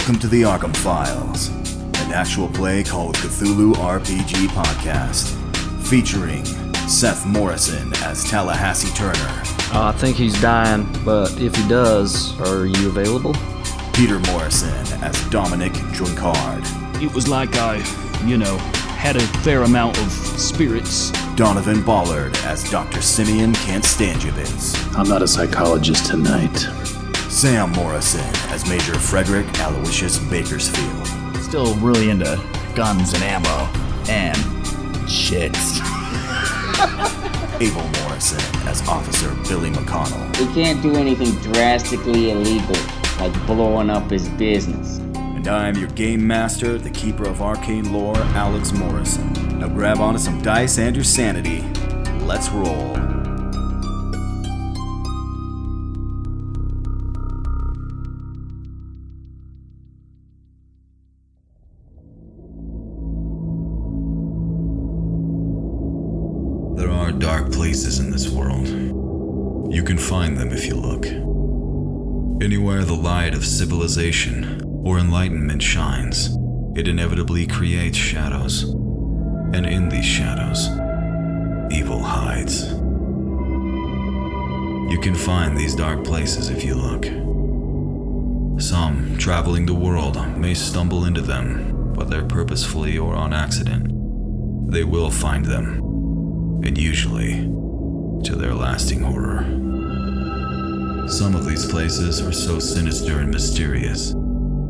Welcome to the Arkham Files, an actual play called Cthulhu RPG podcast, featuring Seth Morrison as Tallahassee Turner. I think he's dying, but if he does, are you available? Peter Morrison as Dominic Drinkard. It was like I, had a fair amount of spirits. Donovan Ballard as Dr. Simeon Kanstanjevitz. I'm not a psychologist tonight. Sam Morrison as Major Frederick Aloysius Bakersfield. Still really into guns and ammo and chicks. Abel Morrison as Officer Billy McConnell. We can't do anything drastically illegal, like blowing up his business. And I am your game master, the keeper of arcane lore, Alex Morrison. Now grab onto some dice and your sanity. Let's roll. There are dark places in this world. You can find them if you look. Anywhere the light of civilization or enlightenment shines, it inevitably creates shadows. And in these shadows, evil hides. You can find these dark places if you look. Some traveling the world may stumble into them, whether purposefully or on accident. They will find them. And usually, to their lasting horror. Some of these places are so sinister and mysterious,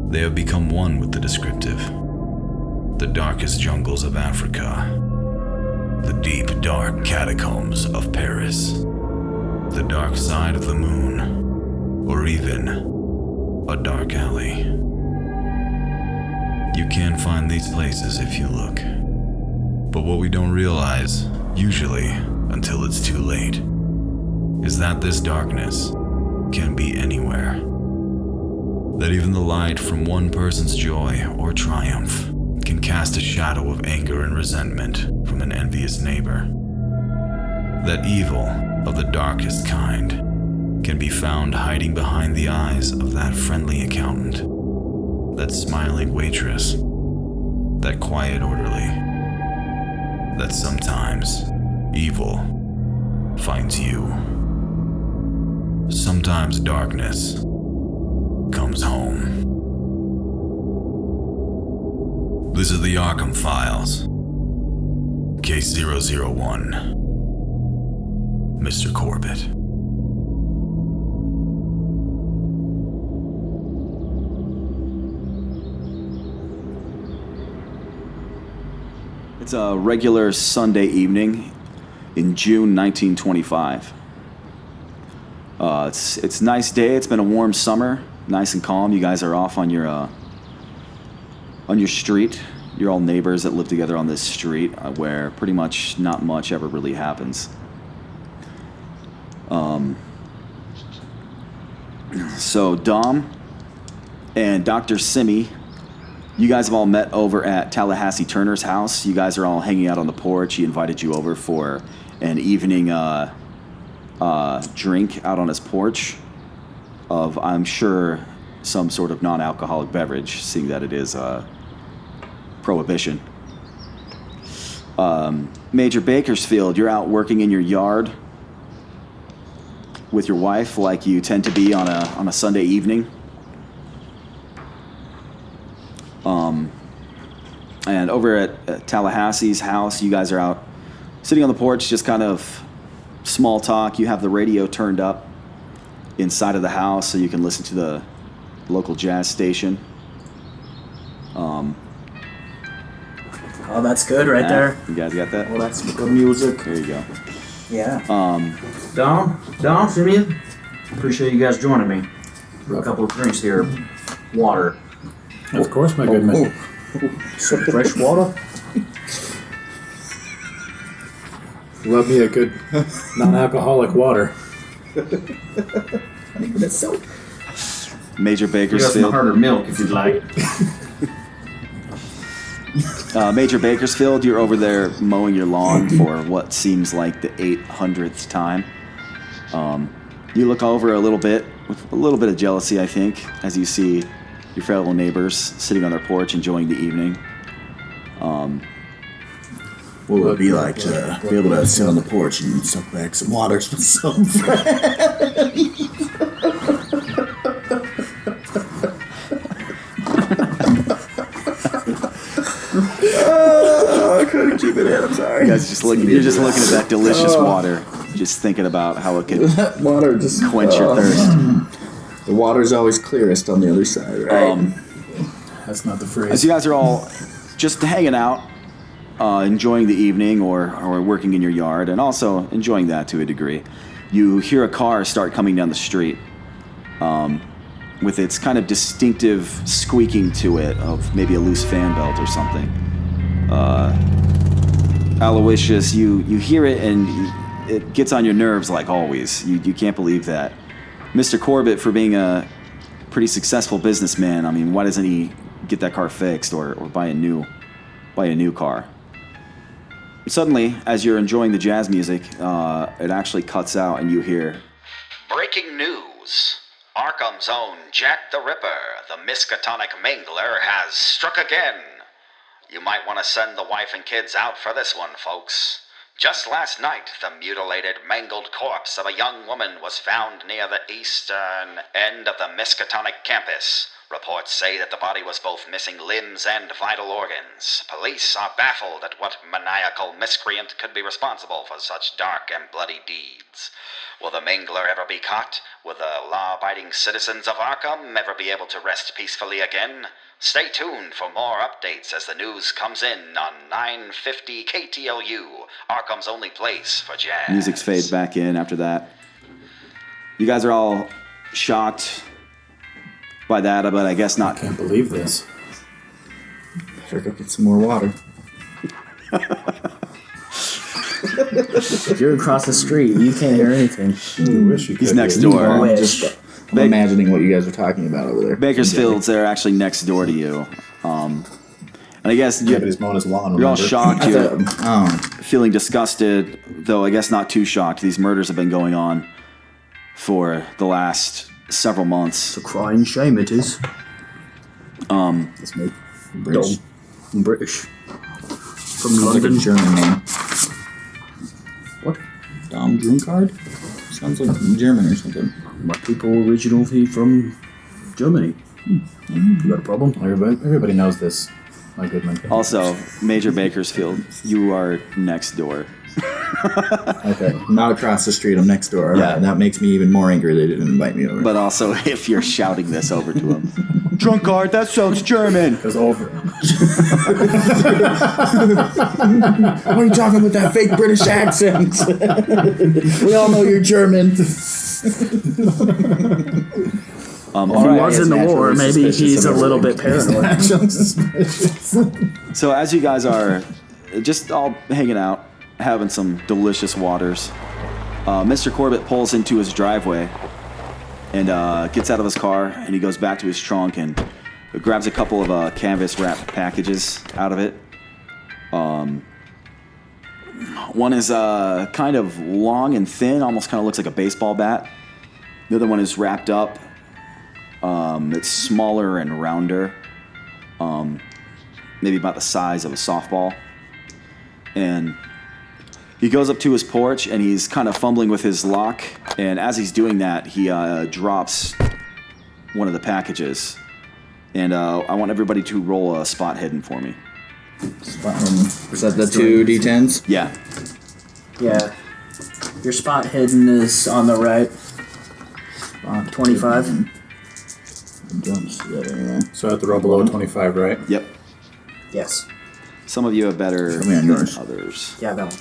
they have become one with the descriptive. The darkest jungles of Africa, the deep, dark catacombs of Paris, the dark side of the moon, or even a dark alley. You can find these places if you look. But what we don't realize, usually until it's too late, is that this darkness can be anywhere. That even the light from one person's joy or triumph can cast a shadow of anger and resentment from an envious neighbor. That evil of the darkest kind can be found hiding behind the eyes of that friendly accountant, that smiling waitress, that quiet orderly. That sometimes evil finds you. Sometimes darkness comes home. This is the Arkham Files. Case 001. Mr. Corbitt. It's a regular Sunday evening in June 1925. It's a nice day. It's been a warm summer, nice and calm. You guys are off on your street. You're all neighbors that live together on this street where pretty much not much ever really happens. So Dom and Dr. Simi, you guys have all met over at Tallahassee Turner's house. You guys are all hanging out on the porch. He invited you over for an evening drink out on his porch of, I'm sure, some sort of non-alcoholic beverage, seeing that it is prohibition. Major Bakersfield, you're out working in your yard with your wife like you tend to be on a Sunday evening. And over at Tallahassee's house, you guys are out sitting on the porch, just kind of small talk. You have the radio turned up inside of the house so you can listen to the local jazz station. Oh, that's good right there. You guys got that? Well, that's good music. There you go. Yeah. Dom, Simeon, appreciate you guys joining me for a couple of drinks here. Water. Of course, my good man. Some fresh water. Love me a good non-alcoholic water. That's so. Major You got some Bakersfield. harder milk if you'd like. Major Bakersfield, you're over there mowing your lawn for what seems like the 800th time. You look over a little bit with a little bit of jealousy, I think, as you see your fellow neighbors sitting on their porch enjoying the evening. What would it be like to be able to sit on the porch and suck back some waters with some friends? I couldn't keep it in. I'm sorry. You guys you're just looking at that delicious water, just thinking about how it could That water just quench your thirst. The water's always clearest on the other side, right? That's not the phrase. As you guys are all just hanging out, enjoying the evening or working in your yard, and also enjoying that to a degree, you hear a car start coming down the street with its kind of distinctive squeaking to it of maybe a loose fan belt or something. Aloysius, you hear it and it gets on your nerves like always. You can't believe that. Mr. Corbitt, for being a pretty successful businessman, I mean, why doesn't he get that car fixed or buy a new car? Suddenly, as you're enjoying the jazz music, it actually cuts out and you hear, "Breaking news. Arkham's own Jack the Ripper, the Miskatonic Mangler, has struck again. You might want to send the wife and kids out for this one, folks. Just last night, the mutilated, mangled corpse of a young woman was found near the eastern end of the Miskatonic campus. Reports say that the body was both missing limbs and vital organs. Police are baffled at what maniacal miscreant could be responsible for such dark and bloody deeds. Will the Mangler ever be caught? Will the law-abiding citizens of Arkham ever be able to rest peacefully again? Stay tuned for more updates as the news comes in on 950 KTLU, Arkham's only place for jazz." music fades back in after that. You guys are all shocked by that, but I guess not. I can't believe this. Better go get some more water. If you're across the street, you can't hear anything. You wish you could. He's next hear. door. I'm imagining what you guys are talking about over there. Bakersfield's, they're actually next door to you. And I guess Yeah, but he's mowing his lawn. you're all remember? shocked. I You're thought, feeling disgusted, though I guess not too shocked. These murders have been going on for the last several months. It's a crying shame, it is. That's me. British. I'm British. From Sounds like a London. German name. What? Dom Drunkard? Sounds like German or something. My people originally from Germany. You got a problem? Everybody knows this. My good man. Also, Major Bakersfield, you are next door. Okay, not across the street. I'm next door. All Yeah. right, that makes me even more angry they didn't invite me over. But also, if you're shouting this over to him, Drunkard, that sounds German. Because over. What are you talking with that fake British accent? We all know you're German. If he was in the war, maybe he's a little bit paranoid. Actually suspicious. So as you guys are just all hanging out, having some delicious waters, Mr. Corbitt pulls into his driveway and gets out of his car, and he goes back to his trunk and grabs a couple of canvas-wrapped packages out of it. One is kind of long and thin, almost kind of looks like a baseball bat. The other one is wrapped up. It's smaller and rounder, maybe about the size of a softball. And he goes up to his porch and he's kind of fumbling with his lock. And as he's doing that, he drops one of the packages. And I want everybody to roll a spot hidden for me. Is that the 2 D10s? Yeah. Yeah. Your spot hidden is on the right. 25. So I have to roll below 25, right? Yep. Yes. Some of you have better Show me on yours. than others. Yeah, that one.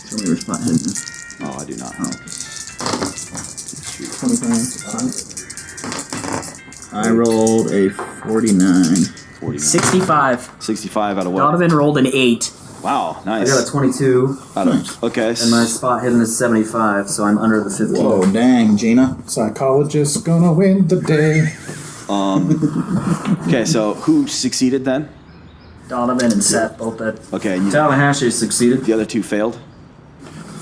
Show me your spot hidden. Oh, I do not. 25. I rolled a 49. 49. 65. 65 out of what? Donovan rolled an 8. Wow, I nice. got a 22, Okay. and my spot hidden is 75, so I'm under the 15. Whoa, dang, Gina. Psychologist gonna win the day. Okay, so who succeeded then? Donovan and Seth both did. Okay, and Tallahassee succeeded. the other two failed?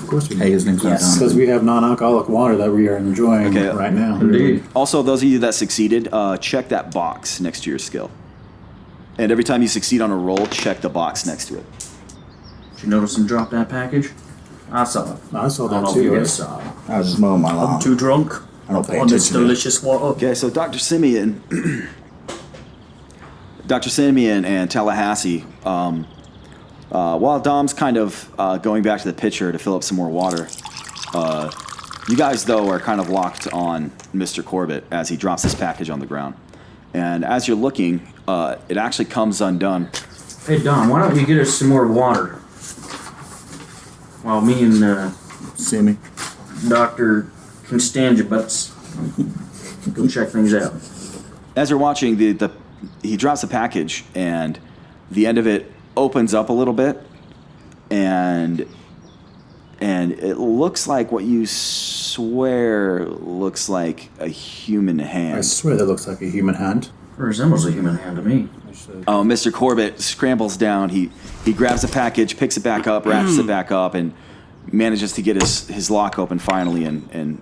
course we do. Hey, his name's not Yes. Donovan. Because we have non-alcoholic water that we are enjoying Okay. right now. Indeed. Also, those of you that succeeded, check that box next to your skill. And every time you succeed on a roll, check the box next to it. Did you notice him drop that package? I saw it. I saw I don't that know if you too. guys saw it. I was just mowing my lawn. Too drunk I don't pay on this attention to it. delicious water. Okay, so Dr. Simeon, Dr. Simeon and Tallahassee, while Dom's kind of going back to the pitcher to fill up some more water, you guys, though, are kind of locked on Mr. Corbitt as he drops his package on the ground. And as you're looking, it actually comes undone. Hey, Dom, why don't you get us some more water? While me and See me? Dr. Constangebutts go check things out. As you're watching, he drops the package, and the end of it opens up a little bit, and it looks like what you swear looks like a human I hand. swear that looks like a human hand. It resembles a human hand to me. Oh, Mr. Corbitt scrambles down. He grabs the package, picks it back up, wraps it back up, and manages to get his lock open finally, and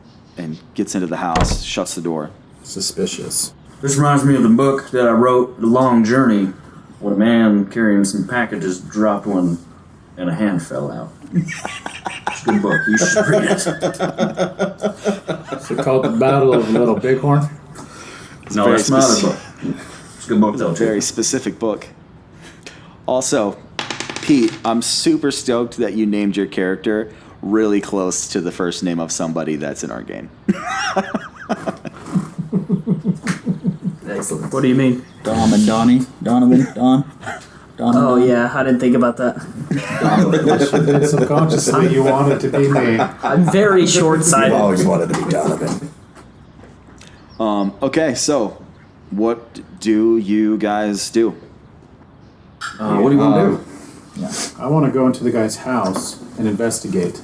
gets into the house, shuts the door. Suspicious. This reminds me of the book that I wrote, The Long Journey, when a man carrying some packages dropped one and a hand fell out. It's a good book. You should read it. Is it called The Battle of Little Bighorn? No, very that's not a specific. book. It's a good book, though, Very too. specific book. Also, Pete, I'm super stoked that you named your character really close to the first name of somebody that's in our game. Excellent. What do you mean? Dom and Donnie. Donovan. Don. Oh yeah, I didn't think about that. Subconsciously, you want it to be me. I'm very I've short-sighted. always wanted to be Donovan. Okay, so what do you guys do? What do you want to do? I want to go into the guy's house and investigate.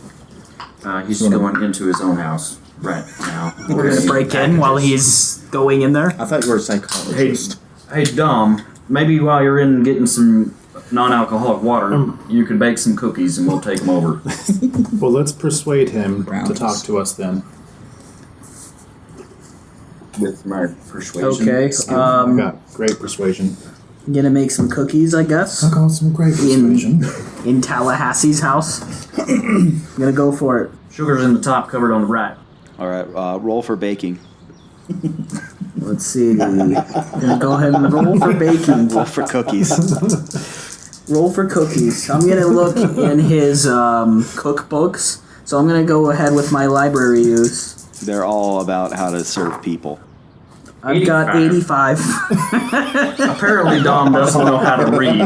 He's going into his own house right now. We're gonna break in while he's going in there. I thought you were a psychologist. Hey, Dom, maybe while you're in getting some non-alcoholic water, you could bake some cookies and we'll take them over. Well, let's persuade him to Brownies. talk to us then. With my persuasion. Okay. I got great persuasion. I'm gonna make some cookies, I guess, I got some great persuasion. in Tallahassee's house. I'm gonna go for it. Sugar's in the top, covered on the right. All right, roll for baking. Let's see. Gonna go ahead and roll for baking. Roll for cookies. Roll for cookies. I'm gonna look in his cookbooks. So I'm gonna go ahead with my library use. They're all about how to serve people. I've got 85. Apparently, Dom doesn't know how to read.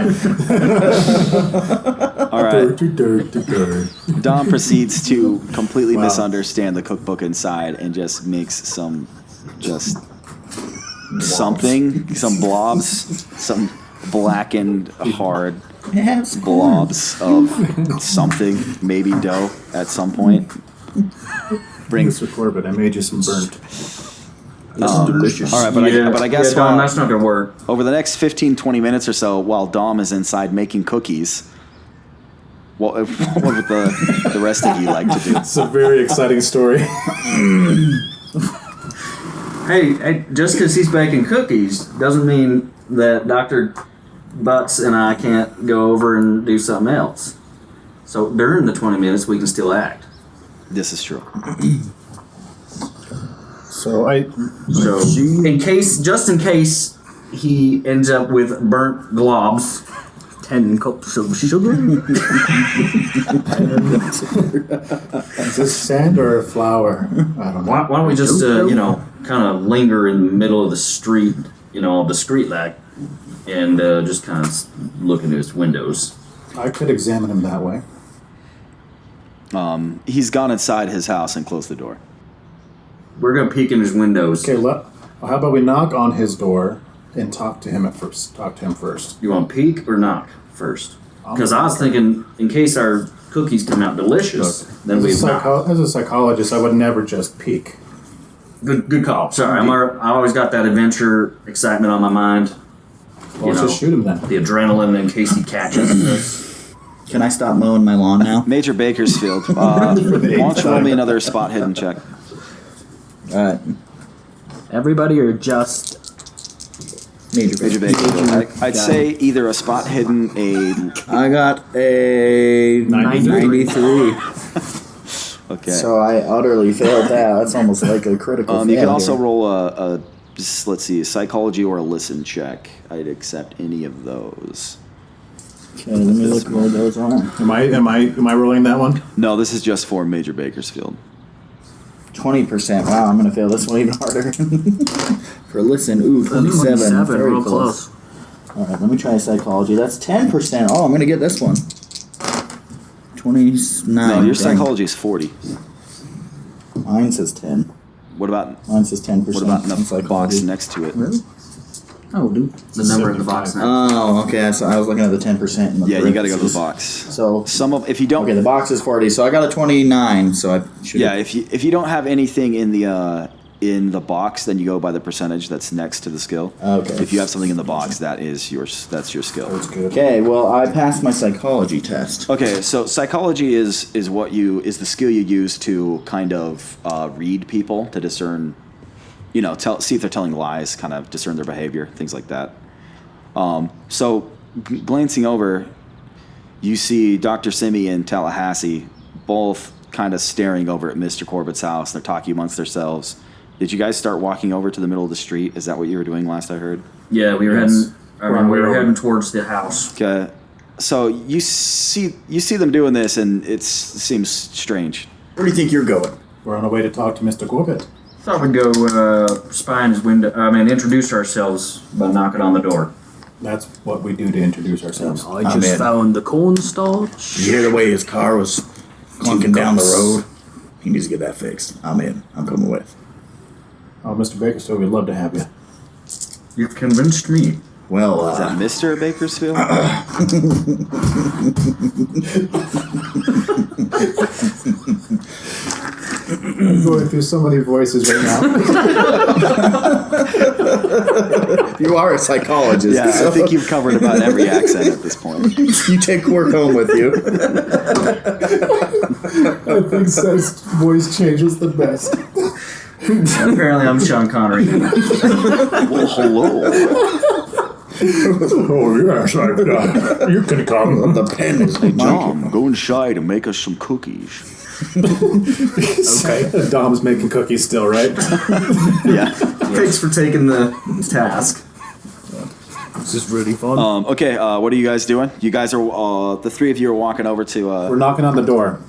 All right. Dirty. Dom proceeds to completely Wow. misunderstand the cookbook inside and just makes some blobs, some blackened hard blobs of something, maybe dough at some point. Brings. Mr. Corbitt, I made you some burnt. Delicious. All right, but I guess Dom, that's not gonna work. over the next 15-20 minutes or so, while Dom is inside making cookies, what would the rest of you like to do? It's a very exciting story. Hey, just because he's baking cookies doesn't mean that Dr. Butts and I can't go over and do something else. So during the 20 minutes, we can still act. This is true. So So, just in case he ends up with burnt globs, 10 cups of sugar. is this sand or flour? I don't know. why don't we just, kind of linger in the middle of the street, all discreet like, and just kind of look into his windows. I could examine him that way. He's gone inside his house and closed the door. We're going to peek in his windows. Okay, how about we knock on his door and talk to him first? You want to peek or knock first? Because I was thinking, in case our cookies come out delicious, then we As a psychologist, I would never just peek. Good call. Sorry, I always got that adventure excitement on my mind. Well, let's just shoot him then. The adrenaline in case he catches us. Can I stop mowing my lawn now? Major Bakersfield. Why don't you roll me another spot hidden check? All right. Everybody or just Major Bakersfield. I'd say either a spot hidden, I got a 93. Okay. So I utterly failed that. That's almost like a critical failure. You can also roll a let's see, a psychology or a listen check. I'd accept any of those. Okay, let me look where those are. Am I rolling that one? No, this is just for Major Bakersfield. 20%. Wow, I'm gonna fail this one even harder. For listen, 27. Very real close. All right, let me try psychology. That's 10%. Oh, I'm gonna get this one. 29. No, your psychology is 40. Mine says 10. What about? Mine says 10%. What about in the psychology. box next to it? Really? Oh, dude. The number in the box now. Oh, okay. So I was looking at the 10% in the Yeah, you got to go to the parentheses. box. So If you don't. okay, the box is 40. So I got a 29. So I should. Yeah, if you don't have anything in the box, then you go by the percentage that's next to the skill. Okay. If you have something in the box, that's your skill. That's good. Okay. Well, I passed my psychology test. Okay, so psychology is the skill you use to kind of read people, to discern, see if they're telling lies, kind of discern their behavior, things like that. So glancing over, you see Dr. Simi and Tallahassee both kind of staring over at Mr. Corbitt's house. They're talking amongst themselves. Did you guys start walking over to the middle of the street? Is that what you were doing last I heard? Yeah, we were heading. We were heading towards the house. Okay. So you see them doing this, and it seems strange. Where do you think you're going? We're on our way to talk to Mr. Corbitt. Thought we'd go spy in his window. Introduce ourselves by knocking on the door. That's what we do to introduce ourselves. I just found the cornstarch. You hear the way his car was clunking down the road? He needs to get that fixed. I'm in. I'm coming with. Oh, Mr. Bakersfield, we'd love to have you. You've convinced me. Well, Is that Mr. Bakersfield? I'm going through so many voices right now. you are a psychologist. Yeah, so I think you've covered about every accent at this point. you take work home with you. I think Seth's voice change was the best. Apparently, I'm Sean Connery. Well, hello. Oh, yes, you can come. The pen is Dom, go inside and make us some cookies. Okay. Dom's making cookies still, right? Yeah. Thanks for taking the task. This is really fun. Okay, what are you guys doing? You guys are, the three of you are walking over to, We're knocking on the door.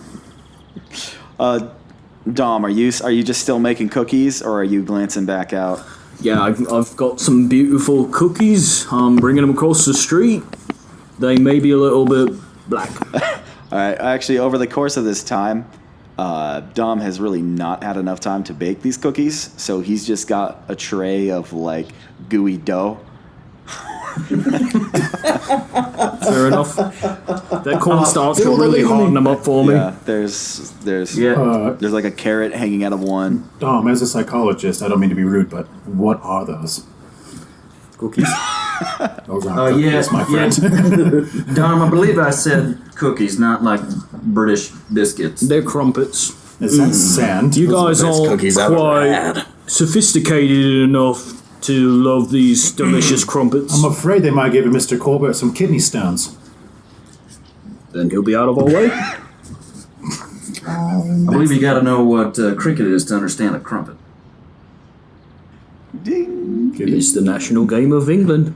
Dom, are you just still making cookies, or are you glancing back out? Yeah, I've got some beautiful cookies. I'm bringing them across the street. They may be a little bit black. All right, actually, over the course of this time, Dom has really not had enough time to bake these cookies, so he's just got a tray of, gooey dough. Fair enough. That cornstarch will really harden them up for me. Yeah, there's like a carrot hanging out of one. Dom, as a psychologist, I don't mean to be rude, but what are those? Cookies? Those aren't cookies, my friend. Dom, I believe I said cookies, not like British biscuits. They're crumpets. Is that sand? You guys best aren't cookies I've ever quite had. sophisticated enough to love these delicious crumpets. I'm afraid they might give Mr. Corbitt some kidney stones. Then he'll be out of our way. I believe you got to know what cricket is to understand a crumpet. Ding. It's the national game of England.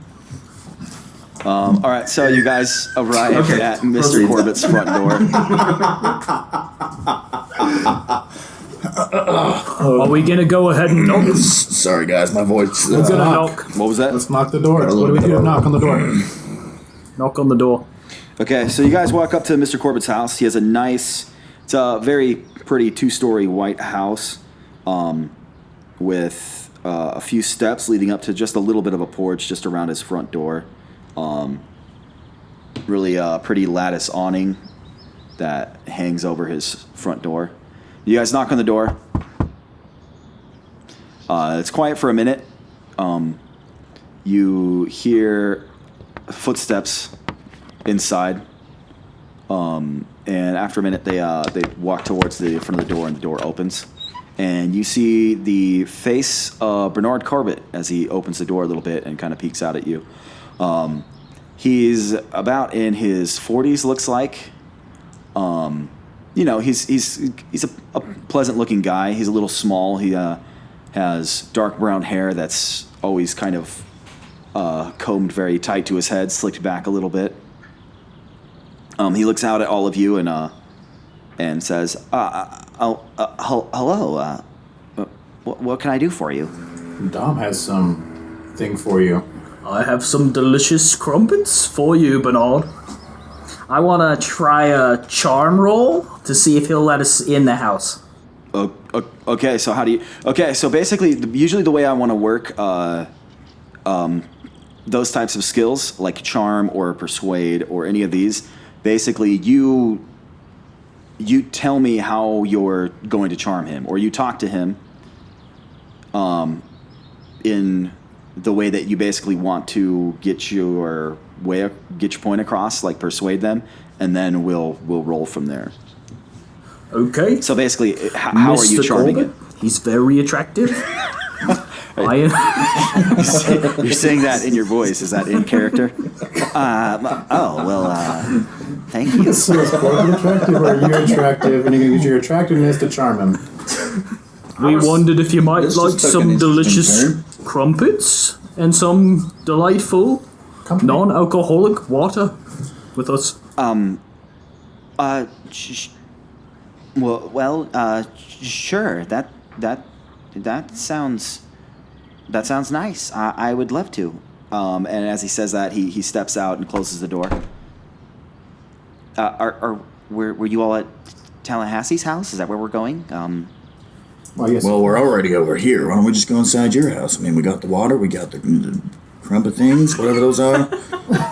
All right, so you guys arrive at Mr. Proceed. Corbitt's front door. Are we gonna go ahead and knock? Sorry, guys. My voice. We're gonna knock. What was that? Let's knock the door. What do we do to knock on the door? Knock on the door. Okay, so you guys walk up to Mr. Corbitt's house. He has it's a very pretty 2-story white house with a few steps leading up to just a little bit of a porch just around his front door. Really pretty lattice awning that hangs over his front door. You guys knock on the door. It's quiet for a minute. You hear footsteps inside. And after a minute, they walk towards the front of the door, and the door opens. And you see the face of Bernard Corbitt as he opens the door a little bit and kind of peeks out at you. He's about in his 40s, looks like. He's a pleasant-looking guy. He's a little small. He has dark brown hair that's always kind of combed very tight to his head, slicked back a little bit. He looks out at all of you and says, hello. What can I do for you? Dom has some thing for you. I have some delicious crumpets for you, Bernard. I want to try a charm roll to see if he'll let us in the house. Okay, so how do you... Okay, so basically, usually the way I want to work those types of skills, like charm or persuade or any of these, basically you tell me how you're going to charm him, or you talk to him in the way that you basically want to get your point across, like persuade them, and then we'll roll from there. Okay. So basically, how are you charming Corbitt? it? He's very attractive. You're saying that in your voice. Is that in character? Thank you. So is Corbitt attractive, or are you attractive, and you're going to use your attractiveness to charm him? We wondered if you might This like just took some an delicious interesting crumpets and some delightful non-alcoholic water with us. Sure. That sounds nice. I would love to. And as he says that, he steps out and closes the door. Were you all at Tallahassee's house? Is that where we're going? Yes. Well, we're already over here. Why don't we just go inside your house? I mean, we got the water, we got the crumpet things, whatever those are.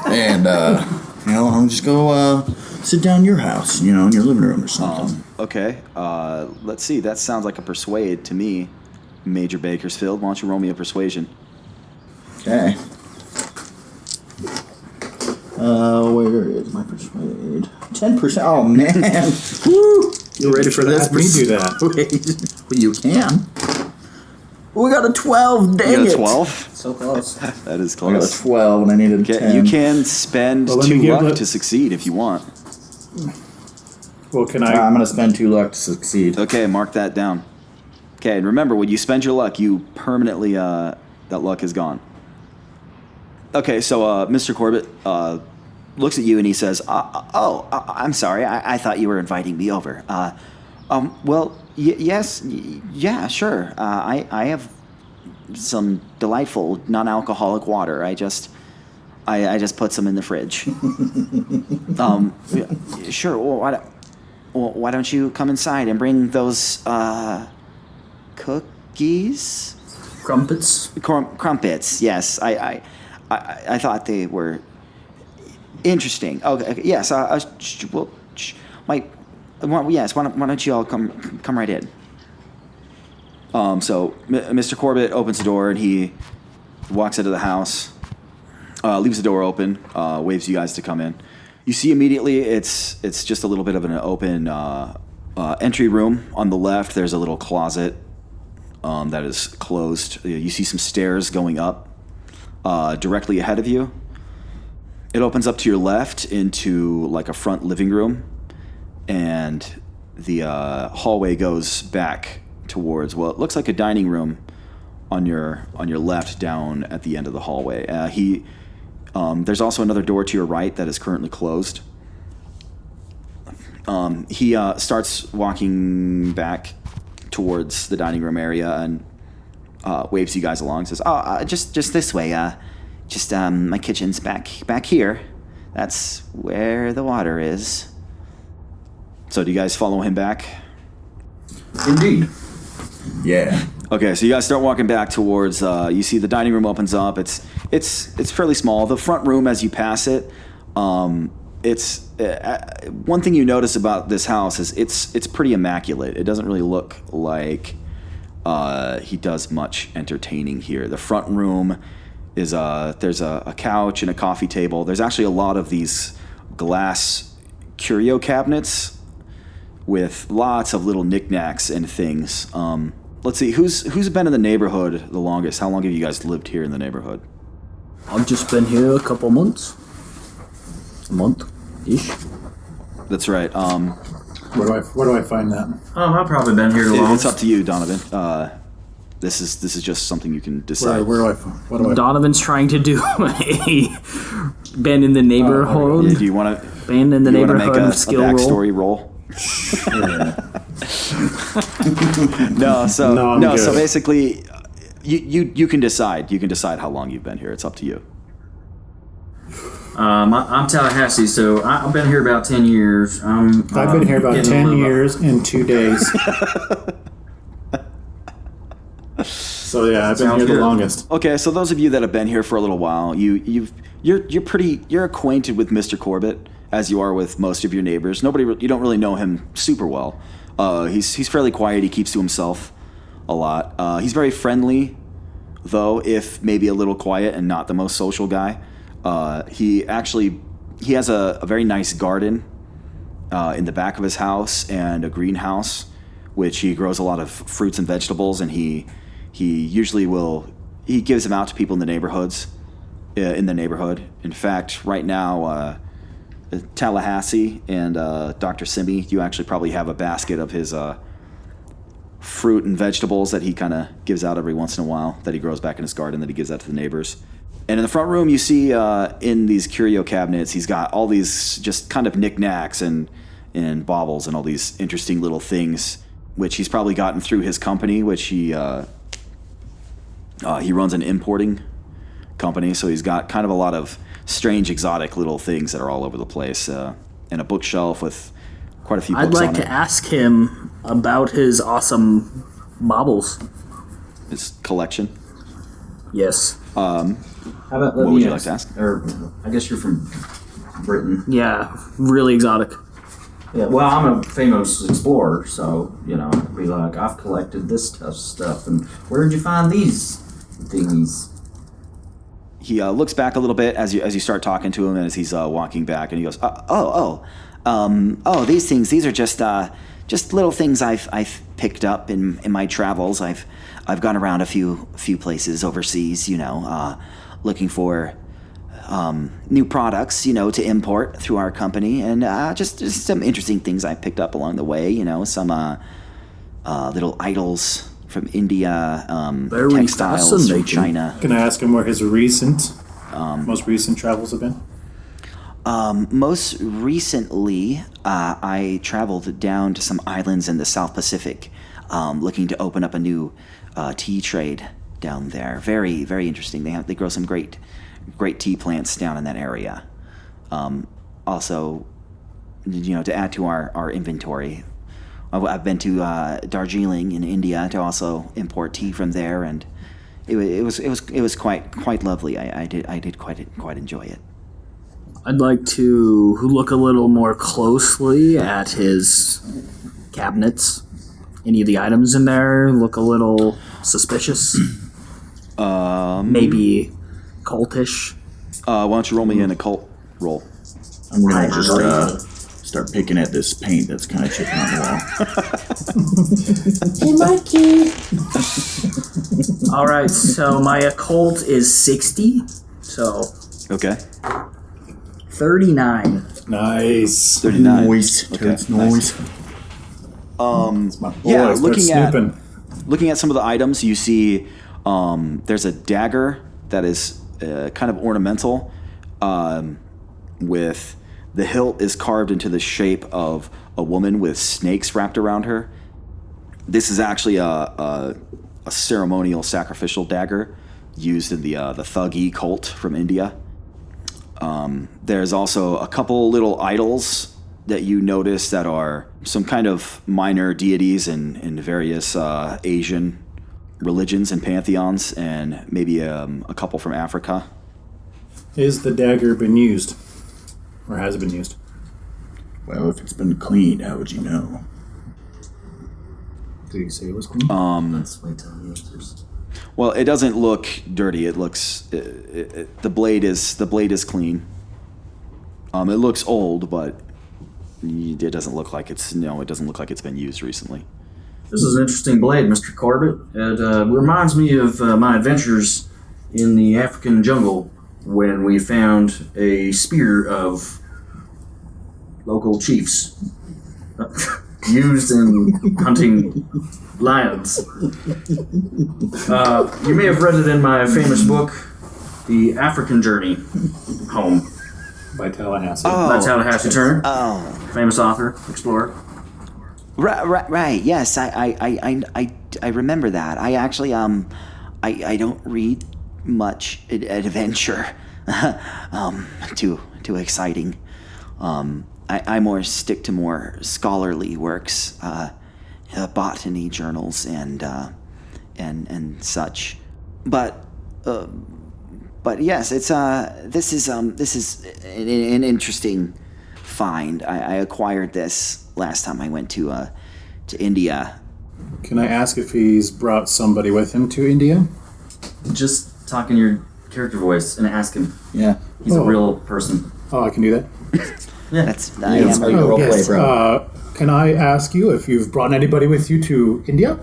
And, why don't we just go sit down in your house, in your living room or something. Okay. Let's see. That sounds like a persuade to me, Major Bakersfield. Why don't you roll me a persuasion? Okay. Where is my persuade? 10%. Oh, man. Woo! You ready for this? Let me do that. Well, you can. We got a 12, dang You got it. a 12? So close. That is I got a close. 12 and I needed a 10. You can spend Well, let me 2 give luck it- to succeed if you want. Well, can I'm going to spend 2 luck to succeed. Okay, mark that down. Okay, and remember, when you spend your luck, you permanently, that luck is gone. Okay, so Mr. Corbitt looks at you and he says, I'm sorry, I thought you were inviting me over. Yes, yeah, sure. I have some delightful non-alcoholic water. I just put some in the fridge. Sure, well, why don't you come inside and bring those cookies? Crumpets? Crumpets, yes. I thought they were interesting. Okay, yes. Why don't you all come right in? So Mr. Corbitt opens the door and he walks into the house, leaves the door open, waves you guys to come in. You see immediately it's just a little bit of an open entry room. On the left, there's a little closet that is closed. You see some stairs going up directly ahead of you. It opens up to your left into like a front living room, and the hallway goes back towards, well, it looks like a dining room on your left down at the end of the hallway. There's also another door to your right that is currently closed. He starts walking back towards the dining room area and waves you guys along. Says, just this way. My kitchen's back here. That's where the water is. So do you guys follow him back? Indeed. Yeah. Okay, so you guys start walking back towards. You see the dining room opens up. It's fairly small. The front room, as you pass it, it's one thing you notice about this house is it's pretty immaculate. It doesn't really look like he does much entertaining here. The front room is there's a couch and a coffee table. There's actually a lot of these glass curio cabinets with lots of little knickknacks and things. Let's see, who's been in the neighborhood the longest? How long have you guys lived here in the neighborhood? I've just been here a couple months. A month-ish. That's right. Where do I find that? Oh, I've probably been here long. It's up to you, Donovan. This is just something you can decide. Where do I find? What do I? Donovan's trying to do a been in the neighborhood. Do you want to? Been in the neighborhood make a skill backstory roll? No. So basically, you can decide. You can decide how long you've been here. It's up to you. I'm Tallahassee, so I've been here about 10 years. I've been here about 10 years and 2 days. So yeah, I've been here the longest. Okay, so those of you that have been here for a little while, you're acquainted with Mr. Corbitt, as you are with most of your neighbors. You don't really know him super well. He's fairly quiet. He keeps to himself a lot. He's very friendly, though, if maybe a little quiet and not the most social guy. He has a very nice garden in the back of his house and a greenhouse, which he grows a lot of fruits and vegetables, and he usually gives them out to people in the neighborhood. In fact, right now, Tallahassee and Dr. Simi, you actually probably have a basket of his fruit and vegetables that he kind of gives out every once in a while, that he grows back in his garden, that he gives out to the neighbors. And in the front room, you see in these curio cabinets, he's got all these just kind of knickknacks and baubles and all these interesting little things, which he's probably gotten through his company, which he runs an importing company. So he's got kind of a lot of strange, exotic little things that are all over the place, and a bookshelf with quite a few books on it. I'd like to ask him about his awesome baubles. His collection. Yes. How about what would you like to ask? Or I guess you're from Britain. Yeah, really exotic. Yeah. Well, I'm a famous explorer, so I could be like, I've collected this stuff, and where did you find these thingies? He looks back a little bit as you start talking to him, and as he's walking back, and he goes, these things. These are just little things I've picked up in my travels. I've gone around a few places overseas, looking for new products, to import through our company, and just some interesting things I picked up along the way. Some little idols from India, textiles from China. Can I ask him where his most recent travels have been? Most recently, I traveled down to some islands in the South Pacific, looking to open up a new tea trade down there. Very, very interesting. They grow some great tea plants down in that area. Also, to add to our inventory, I've been to Darjeeling in India to also import tea from there, and it was quite lovely. I did quite enjoy it. I'd like to look a little more closely at his cabinets. Any of the items in there look a little suspicious. Maybe cultish. Why don't you roll me an occult roll? I'm gonna just start picking at this paint that's kind of chipping on the wall. Hey, Mikey. All right, so my occult is 60. So Okay. 39. Nice. 39. Noise. Okay, It's noise. It's my boy. Yeah, Start snooping. looking at some of the items, you see there's a dagger that is kind of ornamental, with the hilt is carved into the shape of a woman with snakes wrapped around her. This is actually a ceremonial sacrificial dagger used in the Thuggee cult from India. There's also a couple little idols that you notice that are some kind of minor deities in various Asian religions and pantheons, and maybe a couple from Africa. Is the dagger been used? Or has it been used? Well, if it's been cleaned, how would you know? Did you say it was clean? Let's wait till he answers. Well, it doesn't look dirty. It looks the blade is clean. It looks old, but it doesn't look like it's been used recently. This is an interesting blade, Mr. Corbitt. It reminds me of my adventures in the African jungle when we found a spear of local chiefs used in hunting lions. You may have read it in my famous book, The African Journey Home. By Tallahassee. By Tallahassee Turner. Oh. Famous author, explorer. Right. Yes, I remember that. I actually I don't read much adventure. Too exciting. I more stick to more scholarly works, botany journals and such. But yes, it's this is an interesting find. I acquired this last time I went to India. Can I ask if he's brought somebody with him to India? Just talk in your character voice and ask him. Yeah. He's a real person. Oh, I can do that? Yeah. That's Roleplay, bro. Can I ask you if you've brought anybody with you to India?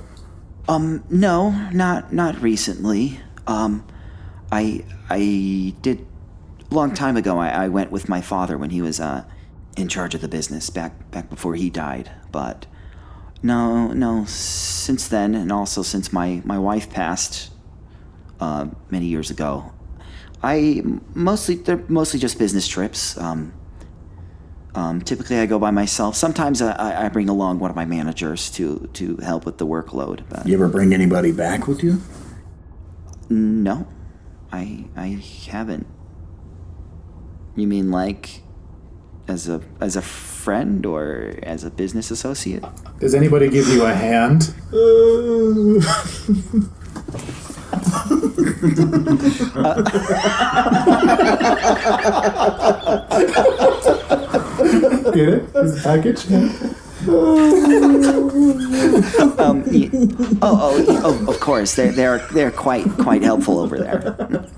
No, not recently. I did a long time ago. I went with my father when he was in charge of the business back before he died. But no, since then, and also since my wife passed many years ago, they're mostly just business trips. Typically, I go by myself. Sometimes I bring along one of my managers to help with the workload. But You ever bring anybody back with you? no, I haven't. You mean like as a friend or as a business associate? Does anybody give you a hand? Get it? Is it package? Of course. They're quite helpful over there.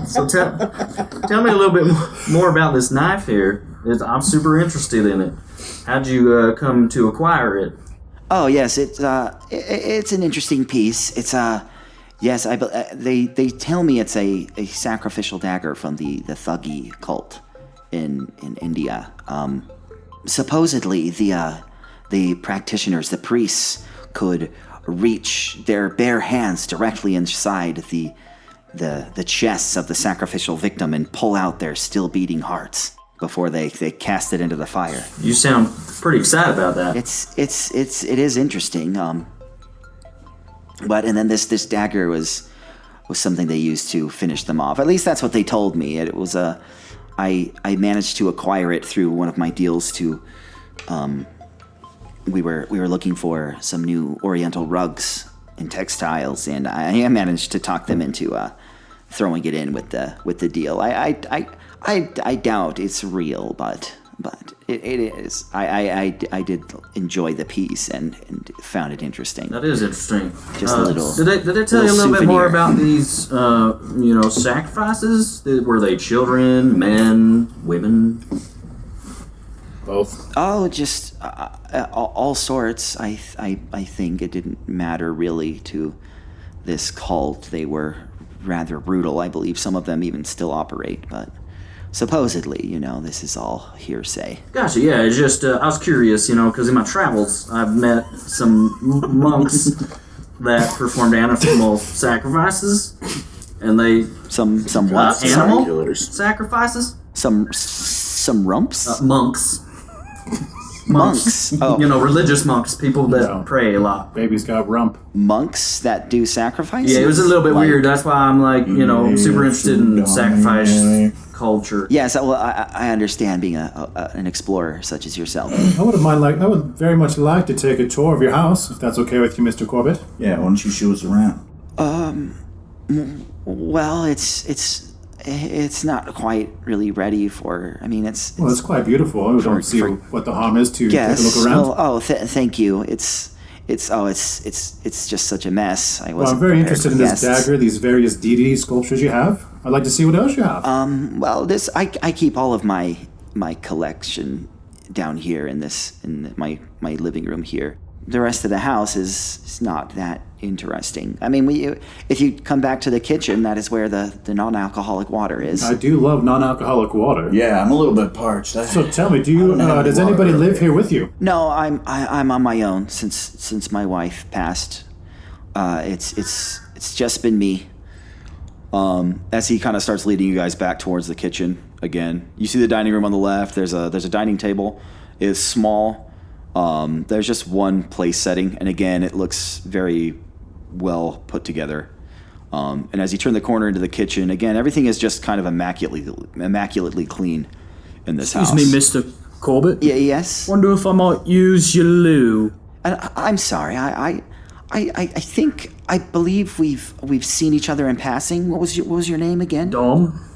So tell me a little bit more about this knife here. I'm super interested in it. How'd you come to acquire it? Oh yes, it's an interesting piece. It's yes, they tell me it's a sacrificial dagger from the Thuggee cult in India. Supposedly the practitioners, the priests, could reach their bare hands directly inside the chests of the sacrificial victim and pull out their still beating hearts before they cast it into the fire. You sound pretty excited about that. It is interesting. But and then this dagger was something they used to finish them off. At least that's what they told me. It was I managed to acquire it through one of my deals to. We were looking for some new Oriental rugs and textiles, and I managed to talk them into throwing it in with the deal. I doubt it's real, but it is. I did enjoy the piece and found it interesting. That is interesting. Just a little. Did they tell you a little bit more souvenir. about these sacrifices? Were they children, men, women? Both. Oh, just all sorts. I think it didn't matter really to this cult. They were rather brutal. I believe some of them even still operate, but supposedly, this is all hearsay. Gotcha. Yeah, it's just I was curious, because in my travels I've met some monks that performed animal sacrifices, and they Some what? animal Killers. sacrifices. Some rumps. Monks. Monks. Oh, Religious monks, people that No. pray a lot. Baby's got rump. monks that do sacrifices. Yeah, it was a little bit Like- weird. That's why I'm like, super interested in sacrifice culture. Yes, well, I understand being an explorer such as yourself. I would very much like to take a tour of your house, if that's okay with you, Mr. Corbitt. Yeah, why don't you show us around? Well, it's not quite really ready for. I mean, it's Well, it's quite beautiful. I don't see what the harm is to yes. take a look around. Well, thank you. It's just such a mess. I wasn't Well, I'm very prepared interested for in this guests. dagger, these various deity sculptures you have. I'd like to see what else you have. Well, I keep all of my my collection down here in my living room here. The rest of the house is not that interesting. I mean, if you come back to the kitchen, that is where the non-alcoholic water is. I do love non-alcoholic water. Yeah, I'm a little bit parched. So tell me, does anybody live here with you? No, I'm on my own since my wife passed. It's just been me. As he kind of starts leading you guys back towards the kitchen again, you see the dining room on the left. There's a dining table. It's small. There's just one place setting, and again, it looks very well put together. And as you turn the corner into the kitchen, again, everything is just kind of immaculately clean in this house. Excuse me, Mr. Corbitt? Yeah, yes? Wonder if I might use your loo. I'm sorry, I believe we've seen each other in passing. What was your name again? Dom.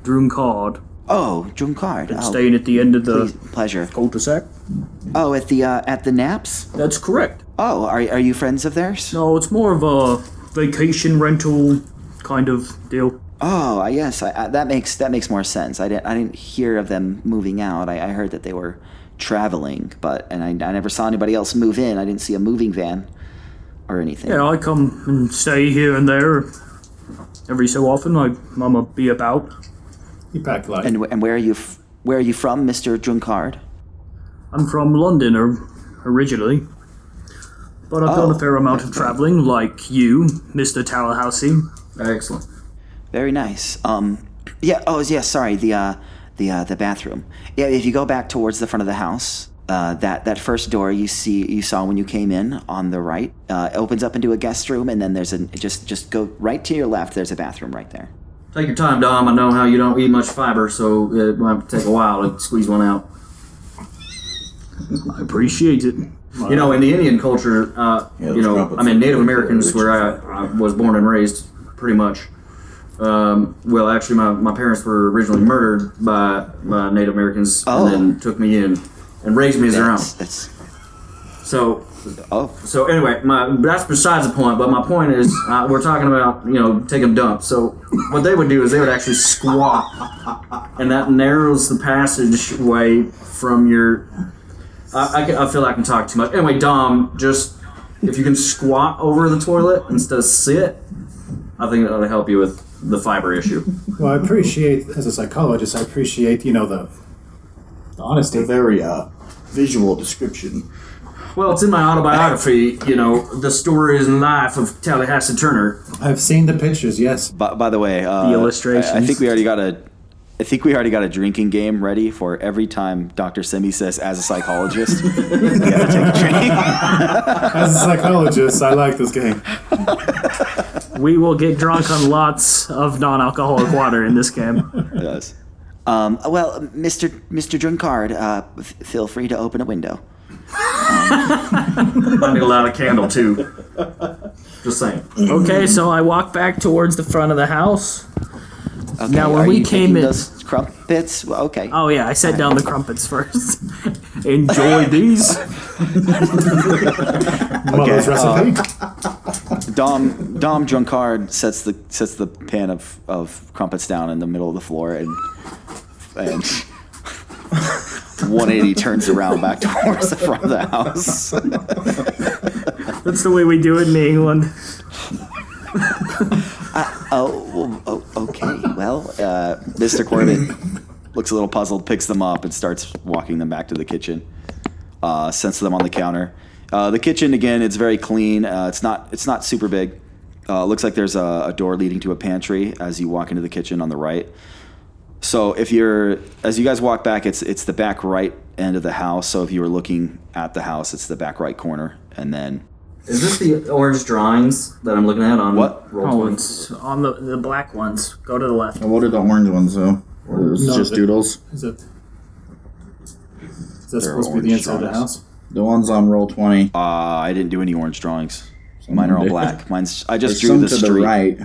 Drunkard. Oh, Drunkard. Been staying at the end of the pleasure cul-de-sac. Oh, at the Naps? That's correct. Oh, are you friends of theirs? No, it's more of a vacation rental kind of deal. Oh, yes, that makes more sense. I didn't hear of them moving out. I heard that they were traveling, and I never saw anybody else move in. I didn't see a moving van or anything. Yeah, I come and stay here and there. Every so often, I'ma be about. You pack light. And where are you from, Mr. Drunkard? I'm from London originally, but I've done a fair amount of traveling, like you, Mr. Tallahassee. Excellent. Very nice. Yeah. Oh, yeah. Sorry. The bathroom. Yeah. If you go back towards the front of the house, that first door you saw when you came in on the right, opens up into a guest room, and then there's just go right to your left. There's a bathroom right there. Take your time, Dom. I know how you don't eat much fiber, so it might have to take a while to squeeze one out. I appreciate it. You know, in the Indian culture, Native Americans, where I was born and raised, pretty much. Well, actually, my parents were originally murdered by Native Americans, and then took me in and raised me as their own. So anyway, that's besides the point. But my point is, we're talking about taking dumps. So what they would do is they would actually squat, and that narrows the passageway from your. I feel like I can talk too much. Anyway, Dom, just if you can squat over the toilet instead of sit, I think that'll help you with the fiber issue. Well, I appreciate, as a psychologist, the honesty. The very visual description. Well, it's in my autobiography, the stories and life of Tallahassee Turner. I've seen the pictures, yes. By the way, the illustrations. I think we already got a drinking game ready for every time Dr. Simi says, as a psychologist, you gotta take a drink. As a psychologist, I like this game. We will get drunk on lots of non-alcoholic water in this game. Yes. Well, Mr. Drunkard, feel free to open a window. I need a lot of candle, too. Just saying. Okay, so I walk back towards the front of the house. Okay, now, when we came in, those crumpets. Well, okay. Oh yeah, I set down the crumpets first. Enjoy these. Mother's recipe. Dom Drunkard sets the pan of crumpets down in the middle of the floor and 180 turns around back towards the front of the house. That's the way we do it in England. Okay. Well, Mr. Corbitt looks a little puzzled, picks them up, and starts walking them back to the kitchen. Sets them on the counter. The kitchen, again, it's very clean. It's not super big. Looks like there's a door leading to a pantry as you walk into the kitchen on the right. So as you guys walk back, it's the back right end of the house. So if you were looking at the house, it's the back right corner, and then. Is this the orange drawings that I'm looking at on what? Roll20? It's on the black ones. Go to the left. And what are the orange ones, though? It's just doodles? Is that supposed to be the inside of the house? The ones on Roll20. I didn't do any orange drawings. Mine are all black. I just There's drew some the to street. the right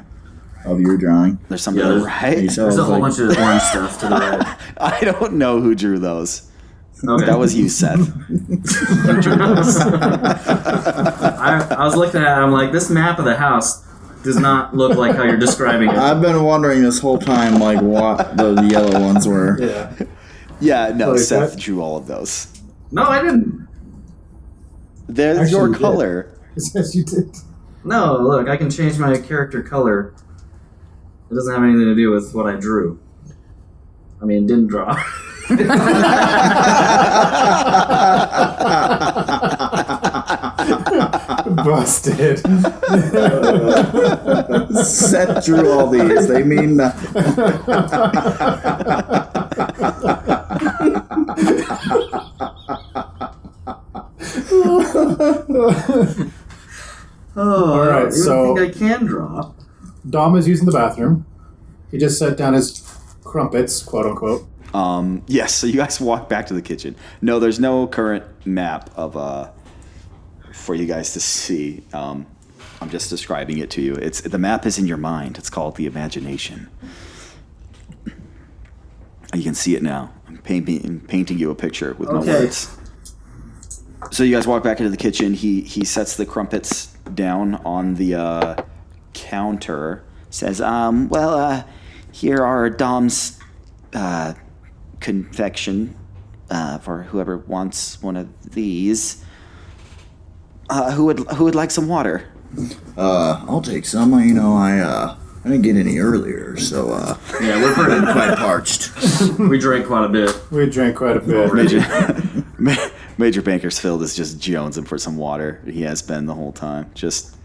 of your drawing. There's some to the right? There's a whole bunch of orange stuff to the right. I don't know who drew those. Okay. That was you, Seth. You drew those. I was looking at it, I'm like, this map of the house does not look like how you're describing it. I've been wondering this whole time, what the yellow ones were. Yeah. Yeah, no, Like Seth that? drew all of those. No, I didn't. There's Actually, your you did. color. Yes, you did. No, look, I can change my character color. It doesn't have anything to do with what I drew. I mean, didn't draw. Busted. Seth drew all these. They mean nothing. Oh, All right, I don't even so- think I can draw. Dom is using the bathroom. He just set down his crumpets, quote unquote. Yes, so you guys walk back to the kitchen. No, there's no current map of for you guys to see. I'm just describing it to you. The map is in your mind. It's called the imagination. You can see it now. I'm painting you a picture with no Okay. words. So you guys walk back into the kitchen. He sets the crumpets down on the counter. Says, here are Dom's confection for whoever wants one of these. Who would like some water? I'll take some. I didn't get any earlier, so Yeah, we're pretty. I'm quite parched. We drank quite a bit. We drank quite a bit. Major Bankersfield is just jonesing for some water. He has been the whole time. Just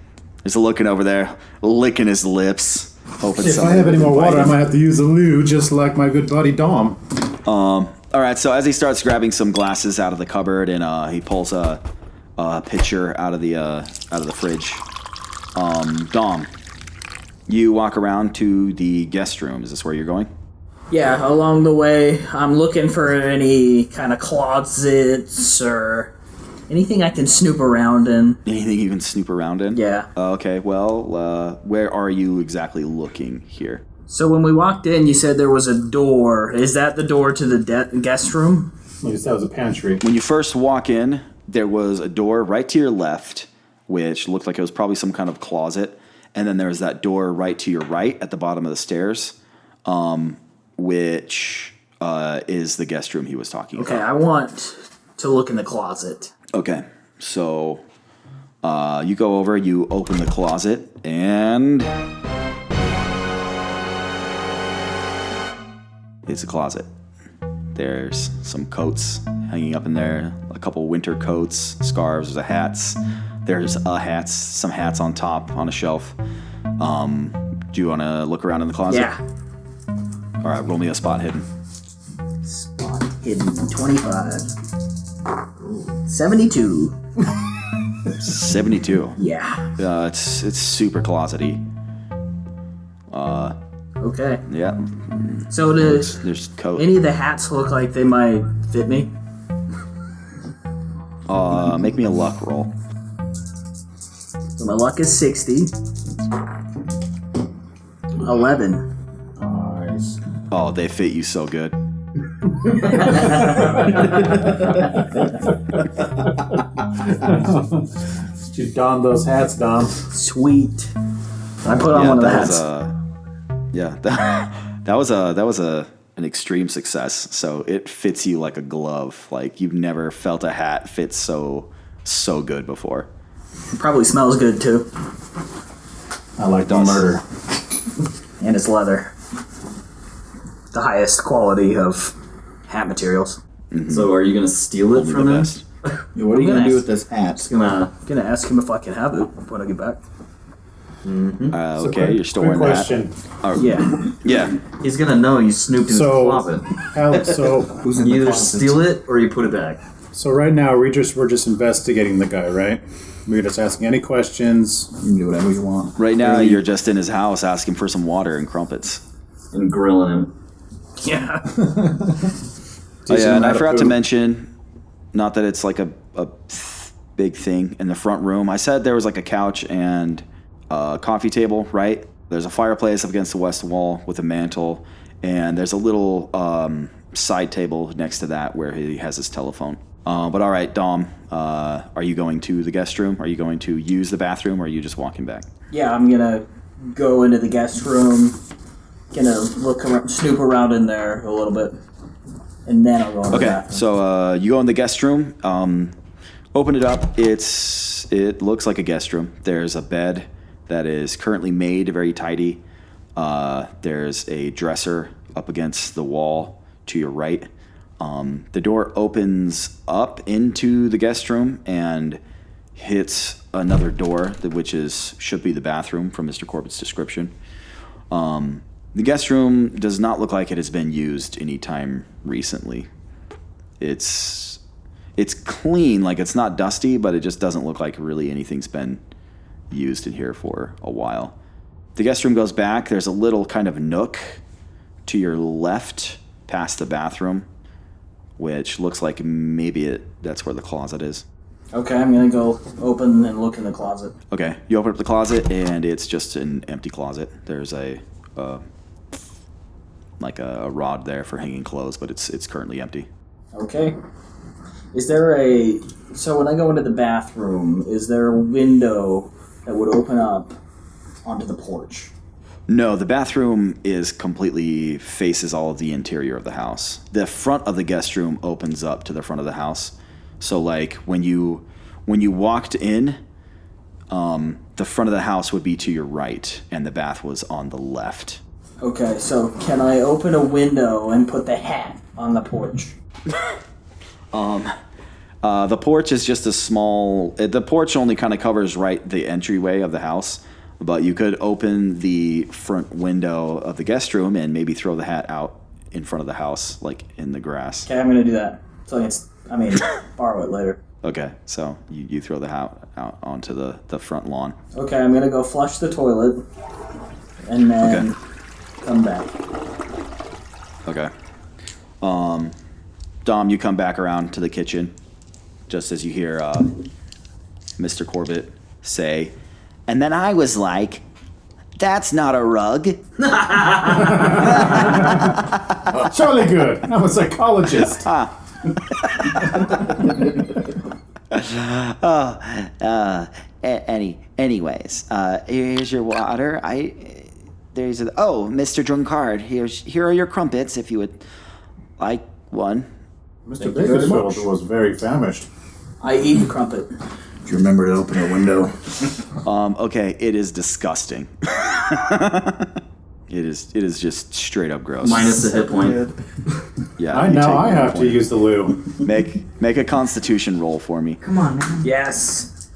looking over there, licking his lips, hoping. If I have any more water, I might have to use a loo, just like my good buddy Dom. All right. So as he starts grabbing some glasses out of the cupboard, and he pulls a pitcher out of the fridge. Dom, you walk around to the guest room. Is this where you're going? Yeah, along the way, I'm looking for any kind of closets or anything I can snoop around in. Anything you can snoop around in? Yeah. Okay. Well, where are you exactly looking here? So when we walked in, you said there was a door. Is that the door to the guest room? At least that was a pantry. When you first walk in, there was a door right to your left, which looked like it was probably some kind of closet. And then there was that door right to your right at the bottom of the stairs, which is the guest room he was talking Okay, about. I want to look in the closet. Okay, so you go over, you open the closet, and it's a closet. There's some coats hanging up in there, a couple winter coats, scarves, there's hats. There's some hats on top on a shelf. Do you want to look around in the closet? Yeah. All right, roll me a spot hidden. Spot hidden 25. 72. 72. Yeah. It's super closety. Okay. Yeah. So There's coat. any of the hats look like they might fit me? Make me a luck roll. So my luck is 60. 11. Nice. Oh, they fit you so good. Did you don those hats, Dom? Sweet. I put on one of the hats. That was an extreme success. So it fits you like a glove. Like you've never felt a hat fit so good before. It probably smells good too. I like the murder. And it's leather. The highest quality of hat materials. So are you gonna steal it Only from the him? best. Yeah, what are you gonna do with this hat? Gonna. Gonna ask him if I can have it when I get back. So Okay, you're still quick wearing question. that. Yeah. Yeah. He's gonna know you snooped in his So, closet. Alex, so Who's in You the either closet? steal it or you put it back. right now we're just investigating the guy, right? We're just asking any questions. You can do whatever you want. Right now, you're just in his house asking for some water and crumpets. And grilling him. Yeah. Oh, yeah, and I forgot to mention, not that it's like a big thing in the front room. I said there was like a couch and a coffee table, right? There's a fireplace up against the west wall with a mantle, and there's a little side table next to that where he has his telephone. But all right, Dom, are you going to the guest room? Are you going to use the bathroom, or are you just walking back? Yeah, I'm gonna go into the guest room. Gonna look around, snoop around in there a little bit. and then I'll go in the Okay, bathroom. so you go in the guest room. Open it up. It looks like a guest room. There's a bed that is currently made very tidy. There's a dresser up against the wall to your right. The door opens up into the guest room and hits another door, which should be the bathroom from Mr. Corbitt's description. The guest room does not look like it has been used anytime recently. It's clean, like it's not dusty, but it just doesn't look like really anything's been used in here for a while. The guest room goes back. There's a little kind of nook to your left past the bathroom, which looks like maybe that's where the closet is. Okay, I'm gonna go open and look in the closet. Okay, you open up the closet and it's just an empty closet. There's a rod there for hanging clothes, but it's currently empty. Okay. Is there so when I go into the bathroom, is there a window that would open up onto the porch? No, the bathroom faces all of the interior of the house. The front of the guest room opens up to the front of the house. So like when you walked in, the front of the house would be to your right and the bath was on the left. Okay, so can I open a window and put the hat on the porch? The porch is just a small... The porch only kind of covers the entryway of the house, but you could open the front window of the guest room and maybe throw the hat out in front of the house, like in the grass. Okay, I'm gonna do that. So borrow it later. Okay, so you throw the hat out onto the front lawn. Okay, I'm gonna go flush the toilet and then come back. Okay. Dom, you come back around to the kitchen just as you hear Mr. Corbitt say, and then I was like, that's not a rug. Surely good. I'm a psychologist. Anyways, here's your water. Mr. Drunkard, here are your crumpets if you would like one. Mr. Bakersfield was very famished. I eat the crumpet. Do you remember to open a window? Okay, it is disgusting. It is just straight up gross. Minus the hit point. Yeah. I have to use the loo. Make a Constitution roll for me. Come on, man. Yes.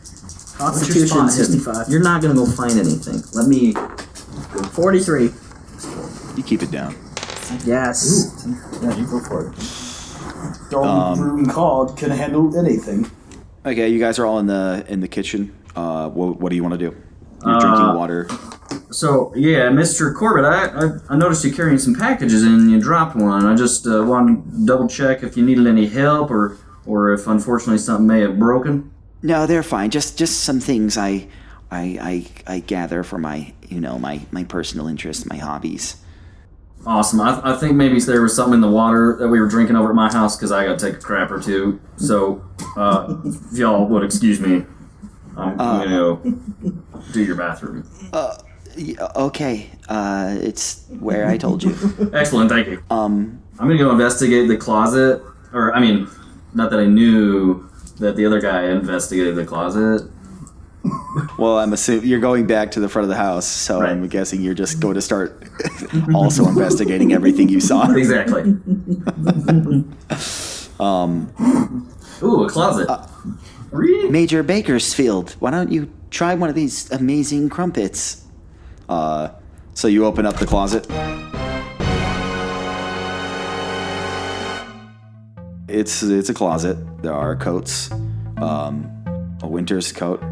What's your Constitution spot hidden? 65. You're not gonna go find anything. Let me. 43. You keep it down. Yes. Yeah, you go for it. Don't room called can handle anything. Okay, you guys are all in the kitchen. What do you want to do? You're drinking water. So, yeah, Mr. Corbitt, I noticed you carrying some packages and you dropped one. I just wanted to double check if you needed any help or if unfortunately something may have broken. No, they're fine. Just some things I gather for my my personal interests, my hobbies. Awesome. I think maybe there was something in the water that we were drinking over at my house because I got to take a crap or two. So, if y'all would excuse me, I'm going to go do your bathroom. Okay. It's where I told you. Excellent, thank you. I'm going to go investigate the closet. Not that I knew that the other guy investigated the closet. Well, I'm assuming you're going back to the front of the house, so Right. I'm guessing you're just going to start also investigating everything you saw. Exactly. Ooh, a closet. Really? Major Bakersfield, why don't you try one of these amazing crumpets? So you open up the closet. It's a closet. There are coats, a winter's coat,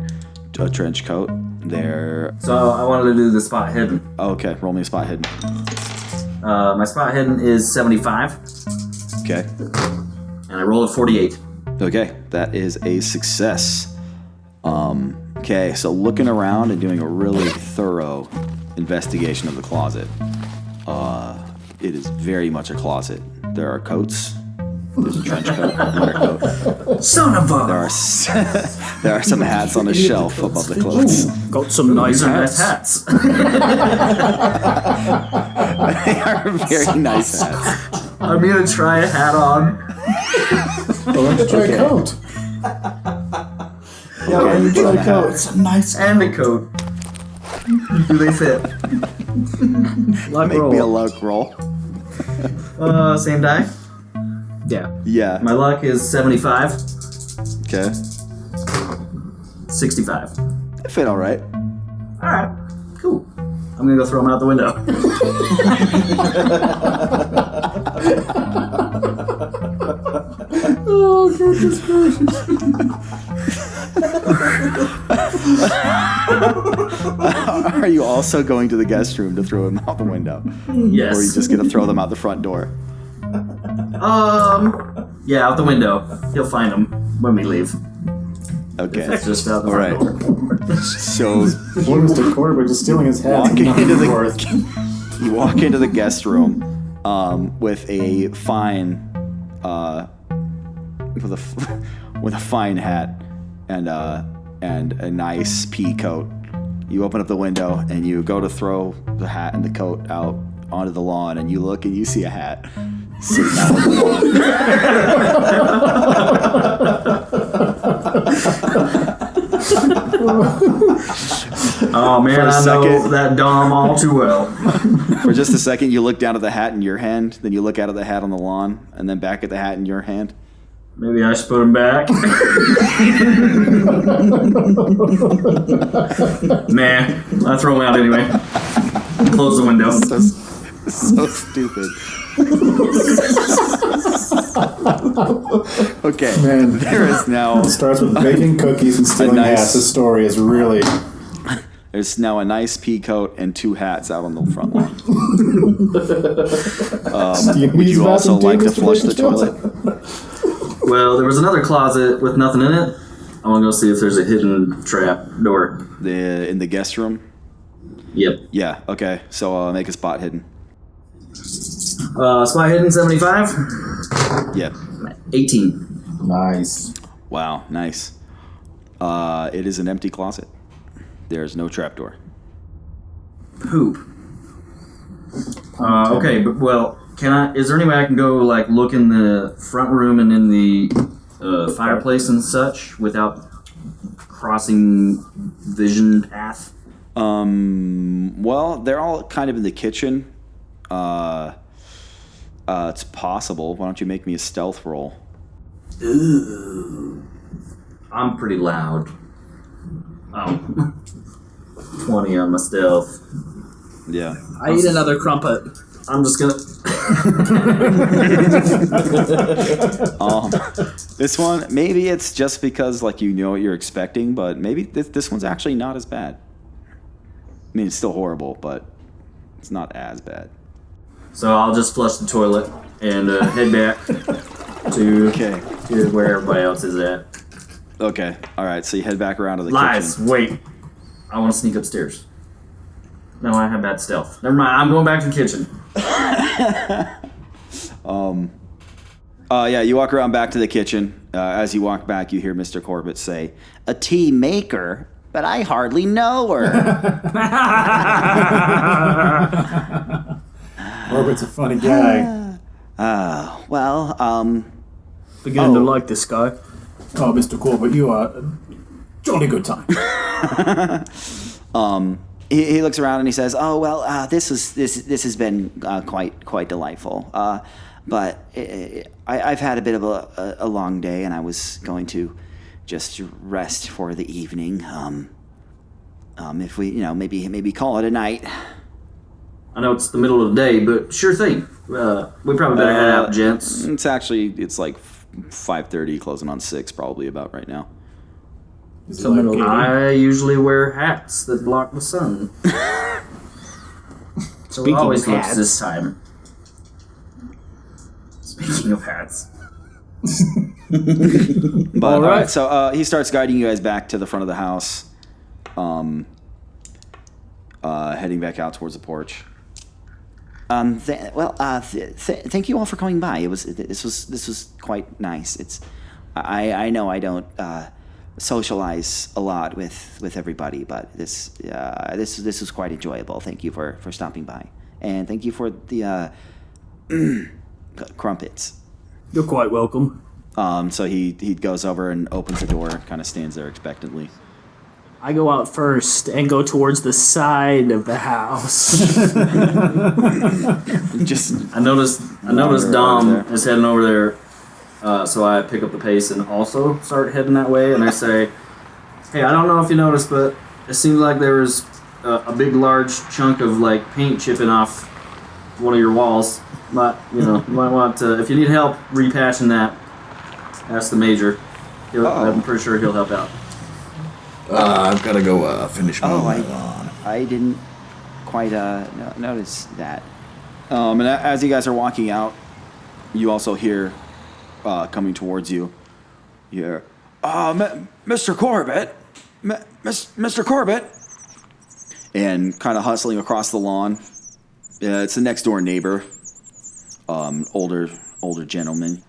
a trench coat. There. So I wanted to do the spot hidden. Okay, roll me a spot hidden. My spot hidden is 75, Okay. and I rolled a 48. Okay, that is a success. Okay, so looking around and doing a really thorough investigation of the closet. It is very much a closet. There are coats. There's a trench coat, a winter coat. Son of a... There are some hats on a shelf above the clothes. Got some nice These are hats. nice hats. They are very nice hats. I'm gonna try a hat on. Well, why don't you try a coat? Yeah, why don't you try a coat? It's a nice And a coat. Do they fit? Luck Make roll. me a luck roll. Same die. Yeah. Yeah. My luck is 75. Okay. 65. They fit all right. Alright, cool. I'm gonna go throw them out the window. Oh, goodness gracious. Are you also going to the guest room to throw them out the window? Yes. Or are you just going to throw them out the front door? Yeah, out the window. He'll find them when we leave. Okay. It's just out the All right. front door. So What Mr. Corbitt just stealing his hat? Walking Nothing into the- worth. you walk into the guest room with a fine with a fine hat and a nice pea coat. You open up the window and you go to throw the hat and the coat out onto the lawn, and you look and you see a hat sitting out on the Oh man, For a I know second. that Dom all too well. For just a second, you look down at the hat in your hand, then you look out at the hat on the lawn, and then back at the hat in your hand. Maybe I should put him back. Nah, I throw him out anyway. Close the window. So stupid. Okay, Man. there is now It starts with baking cookies and stealing nice- hats. This story is really... there's now a nice pea coat and two hats out on the front lawn. Would you also like to flush the toilet? Well, there was another closet with nothing in it. I want to go see if there's a hidden trap door. In the guest room? Yep. Yeah. Okay. So make a spot hidden. Spot hidden 75. Yeah. 18. Nice. Wow. Nice. It is an empty closet. There's no trapdoor. Poop. Okay, but well, can I? Is there any way I can go like look in the front room and in the fireplace and such without crossing vision path? Well, they're all kind of in the kitchen. It's possible. Why don't you make me a stealth roll? Ooh. I'm pretty loud. Oh. 20 on my stealth. Yeah. I eat another crumpet. I'm just gonna. This one, maybe it's just because like you know what you're expecting, but maybe this one's actually not as bad. I mean, it's still horrible, but it's not as bad. So I'll just flush the toilet and head back to where everybody else is at. Okay. All right. So you head back around to the Lies. kitchen. Wait. I want to sneak upstairs. No, I have bad stealth. Never mind. I'm going back to the kitchen. Yeah, you walk around back to the kitchen. As you walk back, you hear Mr. Corbitt say, A tea maker, but I hardly know her. Corbitt's a funny guy. Beginning to like this guy. Oh, Mr. Corbitt, you are a jolly good time. He looks around and he says, "Oh well, this has been quite delightful. But I've had a bit of a long day, and I was going to just rest for the evening. If we maybe call it a night." I know it's the middle of the day, but sure thing. We probably better head out, gents. It's like 5:30, closing on 6, probably about right now. I usually wear hats that block the sun. So it Speaking always of looks hats. this time. Speaking of hats. But All all right. right, so he starts guiding you guys back to the front of the house, heading back out towards the porch. Thank you all for coming by. This was quite nice. I know I don't socialize a lot with everybody, but this was quite enjoyable. Thank you for stopping by, and thank you for the crumpets. You're quite welcome. So he goes over and opens the door, kind of stands there expectantly. I go out first and go towards the side of the house. I noticed Dom is heading over there, so I pick up the pace and also start heading that way. And I say, "Hey, I don't know if you noticed, but it seems like there was a big, large chunk of like paint chipping off one of your walls. But you might want to, if you need help repatching that, ask the major. I'm pretty sure he'll help out." I've got to go finish my lawn. I didn't quite notice that. And as you guys are walking out, you also hear coming towards you. You hear, Mr. Corbitt, Mr. Corbitt, and kind of hustling across the lawn. It's the next door neighbor, older gentleman,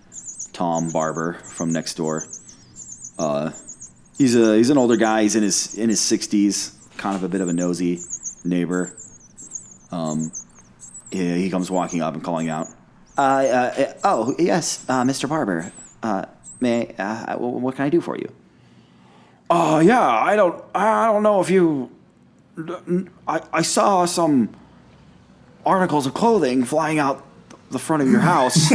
Tom Barber from next door. He's an older guy. He's in his 60s, kind of a bit of a nosy neighbor. He comes walking up and calling out. Oh yes, Mr. Barber. What can I do for you? Oh yeah, I don't know if you. I saw some articles of clothing flying out the front of your house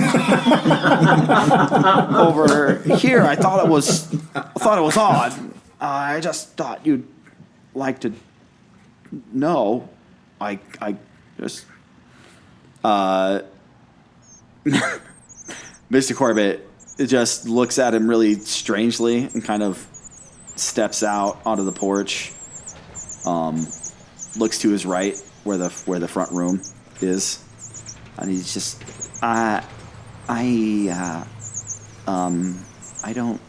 over here. I thought it was odd. I just thought you'd like to know. I just Mr. Corbitt just looks at him really strangely and kind of steps out onto the porch. Looks to his right where the front room is. And he's just, I don't.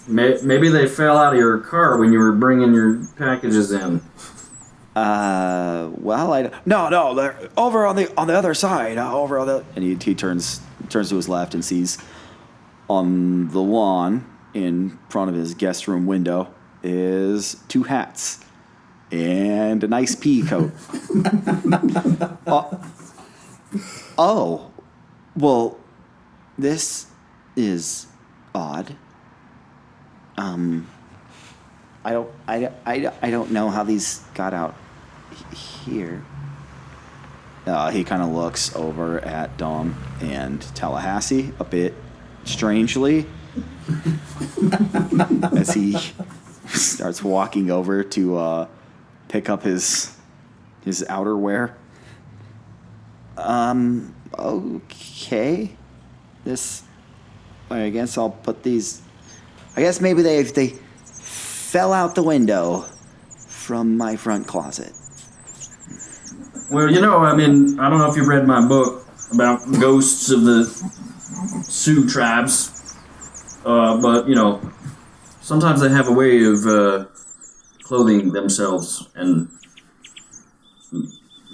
Maybe they fell out of your car when you were bringing your packages in. Well, no, they're over on the other side, over on the. And he turns to his left and sees on the lawn in front of his guest room window is 2 hats and a nice pea coat. Oh, well, this is odd. I don't know how these got out here. He kind of looks over at Dom and Tallahassee a bit strangely as he starts walking over to pick up his outerwear. Okay. I guess I'll put these. I guess maybe they fell out the window from my front closet. Well, I don't know if you read my book about ghosts of the Sioux tribes, but sometimes they have a way of clothing themselves and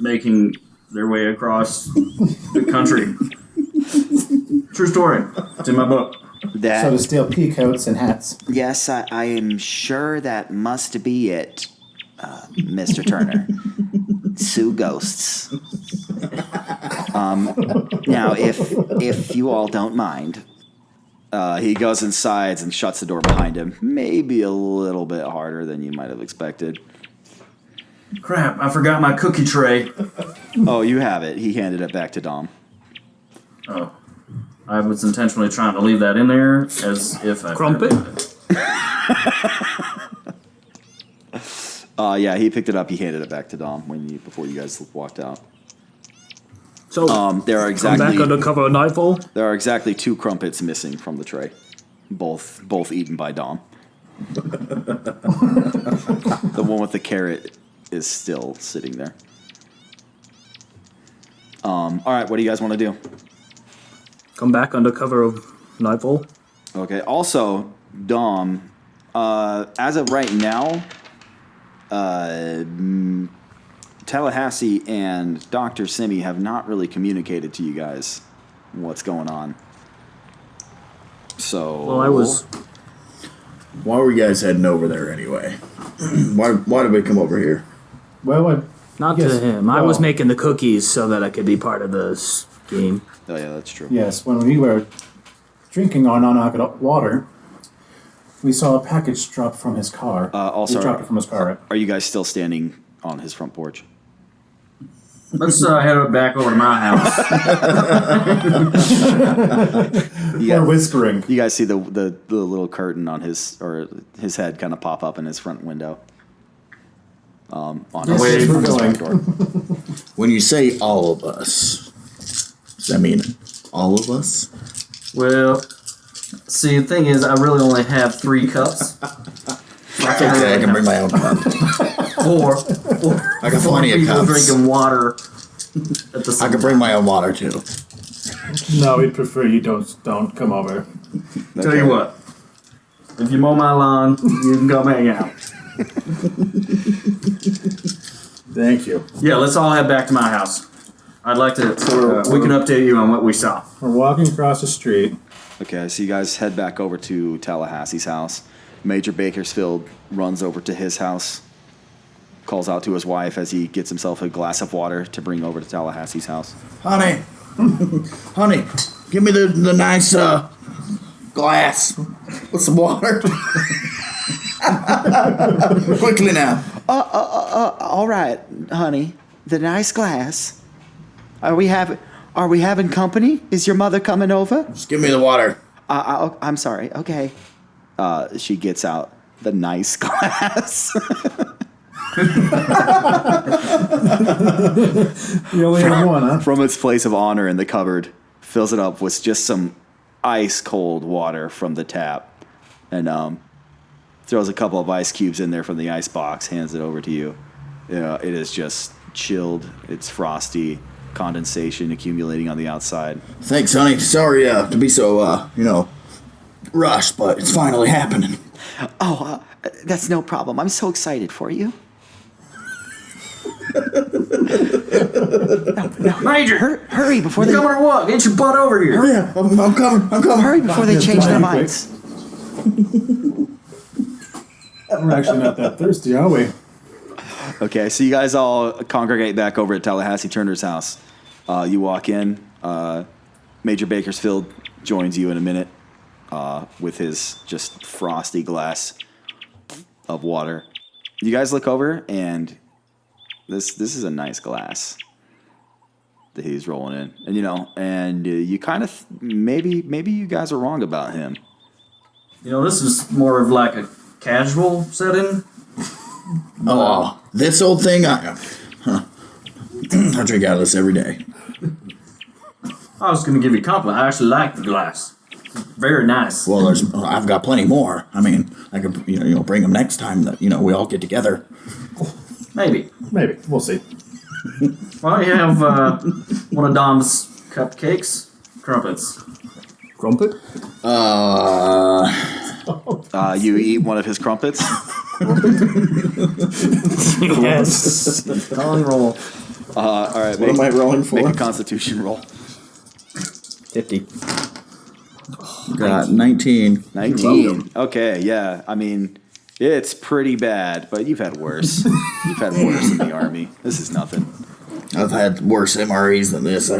making their way across the country. True story. It's in my book. So to steal pea coats and hats. Yes, I am sure that must be it, Mr. Turner. Sioux ghosts. Now, if you all don't mind. He goes inside and shuts the door behind him. Maybe a little bit harder than you might have expected. Crap, I forgot my cookie tray. Oh, you have it. He handed it back to Dom. Oh. I was intentionally trying to leave that in there as if I... Crumpet? Yeah, he picked it up. He handed it back to Dom before you guys walked out. So, there are exactly come back under cover of nightfall? There are exactly 2 crumpets missing from the tray, both eaten by Dom. The one with the carrot is still sitting there. All right, what do you guys want to do? Come back under cover of nightfall. Okay. Also, Dom, as of right now, Tallahassee and Dr. Simi have not really communicated to you guys what's going on. So, Well, Why were you guys heading over there anyway? Why did we come over here? Well, not to him. I was making the cookies so that I could be part of the game. Oh yeah, that's true. Yes, when we were drinking our non-alcoholic water, we saw a package drop from his car. Also, he dropped it from his car, right? Are you guys still standing on his front porch? Let's head back over to my house. Or whispering. You guys see the little curtain on his head kind of pop up in his front window. On his Yes, we're front going. door. When you say all of us, does that mean all of us? Well, see, the thing is, I really only have 3 cups. Okay, I can bring my own cup. Four I got plenty of people cups. drinking water at the I same can bring my own water too. No, we'd prefer you don't come over. Tell you what, if you mow my lawn, you can come hang out. Thank you. Yeah, let's all head back to my house. I'd like to. We can update you on what we saw. We're walking across the street. Okay, so you guys head back over to Tallahassee's house. Major Bakersfield runs over to his house, calls out to his wife as he gets himself a glass of water to bring over to Tallahassee's house. Honey, honey, give me the nice glass with some water. Quickly now. All right, honey. The nice glass. Are we having company? Is your mother coming over? Just give me the water. I'm sorry. Okay. She gets out the nice glass. You only have one, huh? From its place of honor in the cupboard, fills it up with just some ice cold water from the tap, and throws a couple of ice cubes in there from the ice box, hands it over to you. It is just chilled. It's frosty, condensation accumulating on the outside. Thanks, honey. Sorry to be so, rushed, but it's finally happening. Oh, that's no problem. I'm so excited for you. Major, Hurry before you they coming or what? Get your butt over here. Oh yeah, I'm coming. hurry before they change their Quick. minds. We're actually not that thirsty, are we? Okay, so you guys all congregate back over at Tallahassee Turner's house. You walk in. Major Bakersfield joins you in a minute with his just frosty glass of water. You guys look over, and this is a nice glass that he's rolling in, and you kind of maybe you guys are wrong about him. This is more of like a casual setting. Oh, this old thing, I drink out of this every day. I was going to give you a compliment. I actually like the glass. Very nice. Well, I've got plenty more. I mean, I could, bring them next time that, we all get together. Maybe. We'll see. Why don't you have one of Dom's cupcakes? Crumpets. Crumpet? You eat one of his crumpets. Yes. Calling roll. All right, What am I rolling for? Make a Constitution roll. 50. Got 19. 19. Okay, yeah. I mean, it's pretty bad, but you've had worse. You've had worse in the Army. This is nothing. I've had worse MREs than this.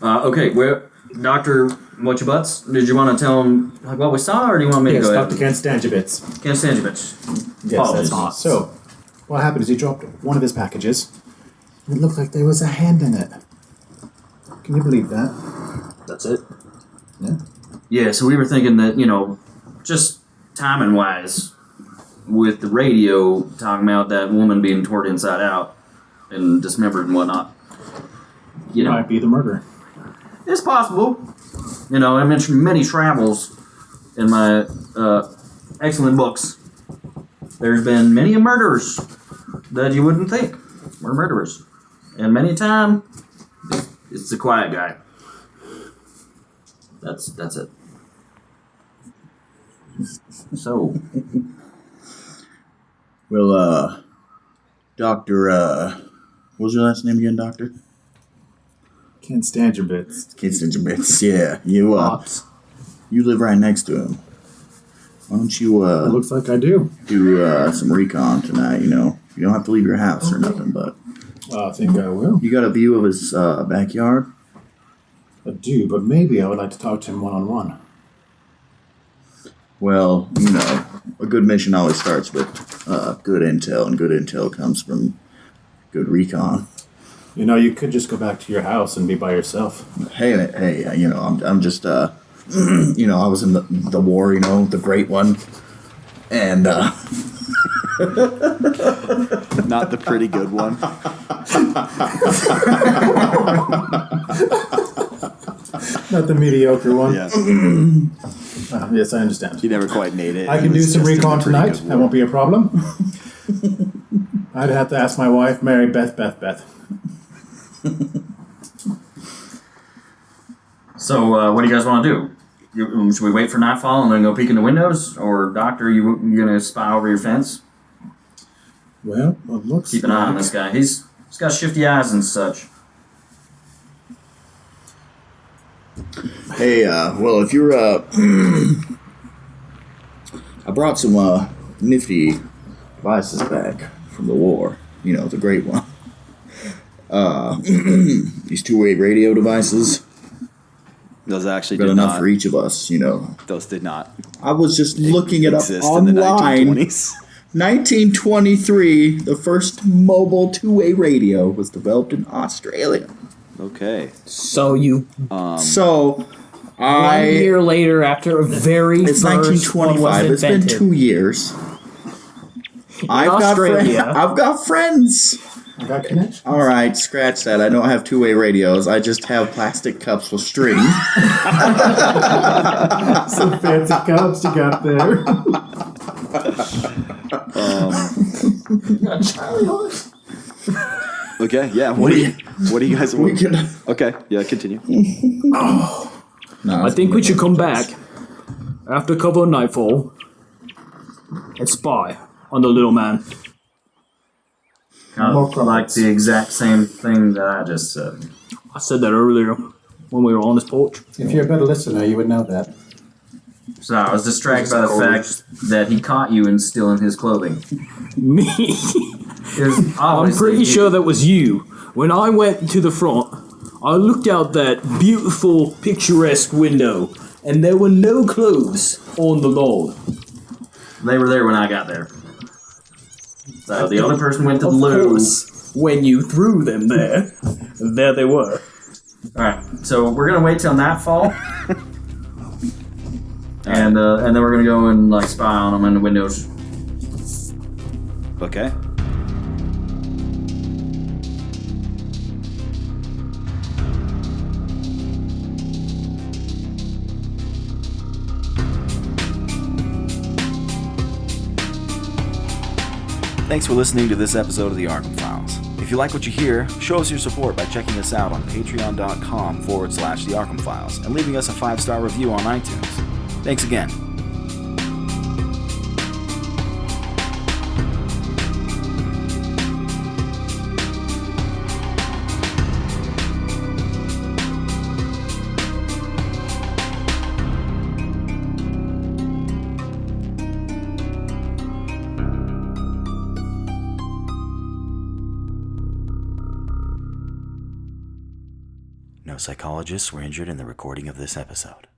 Okay, well, Dr. What's your butts? Did you want to tell him what we saw, or do you want me to Yes, go ahead? Dr. Constantinovich. Constantinovich. Yes, Oh, that's so. What happened is he dropped one of his packages, and it looked like there was a hand in it. Can you believe that? That's it. Yeah. Yeah, so we were thinking that, just timing-wise, with the radio talking about that woman being torn inside out and dismembered and whatnot. Might be the murderer. It's possible. I mentioned many travels in my excellent books. There's been many murderers that you wouldn't think were murderers. And many a time, it's the quiet guy. That's it. So, Well, Dr. What was your last name again, Doctor? Can't stand your bits. Constantinovich. Yeah, you live right next to him. Why don't you It looks like I do. do some recon tonight? You don't have to leave your house or nothing, but I think I will. You got a view of his backyard? I do, but maybe I would like to talk to him one-on-one. Well, you know, a good mission always starts with good intel, and good intel comes from good recon. You know, you could just go back to your house and be by yourself. Hey, you know, I'm just, you know, I was in the war, you know, the great one, and, Not the pretty good one. Not the mediocre one. Yes. Yes, I understand. He never quite made it. I He can do was some just in recon the pretty tonight. good That won't be a problem. I'd have to ask my wife, Mary Beth. So, what do you guys want to do? Should we wait for nightfall and then go peek in the windows? Or, Doctor, you going to spy over your fence? Well, it looks Keep an eye on like- this guy. He's got shifty eyes and such. hey, well, if you're, I brought some, nifty devices back from the war. You know, the great one. These two-way radio devices. Those actually Got did enough not. for each of us, you know. Those did not I was just looking it up exist in the online. 1920s. 1923, the first mobile two-way radio was developed in Australia. Okay. So you So, 1 year later, after a very it's first one was 1925. It's been invented. 2 years. Australia. I've got friends. I got connections. All right, scratch that. I don't have two-way radios. I just have plastic cups with string. Some fancy cups you got there. Charlie horse. Okay. Yeah. What do you guys? We could. Okay. Yeah. Continue. No, I think we should come back after cover of nightfall and spy on the little man. Kind of like the exact same thing that I just said. I said that earlier when we were on this porch. If you're a better listener, you would know that. So I was distracted by the fact that he caught you in stealing his clothing. Me? I'm pretty sure that was you. When I went to the front, I looked out that beautiful, picturesque window, and there were no clothes on the lawn. They were there when I got there. So the other person went to the Of loo. course, when you threw them there they were. Alright, so we're gonna wait till nightfall. And then we're gonna go and like spy on them in the windows. Okay. Thanks for listening to this episode of the Arkham Files. If you like what you hear, show us your support by checking us out on patreon.com/the Arkham Files and leaving us a 5-star review on iTunes. Thanks again. No psychologists were injured in the recording of this episode.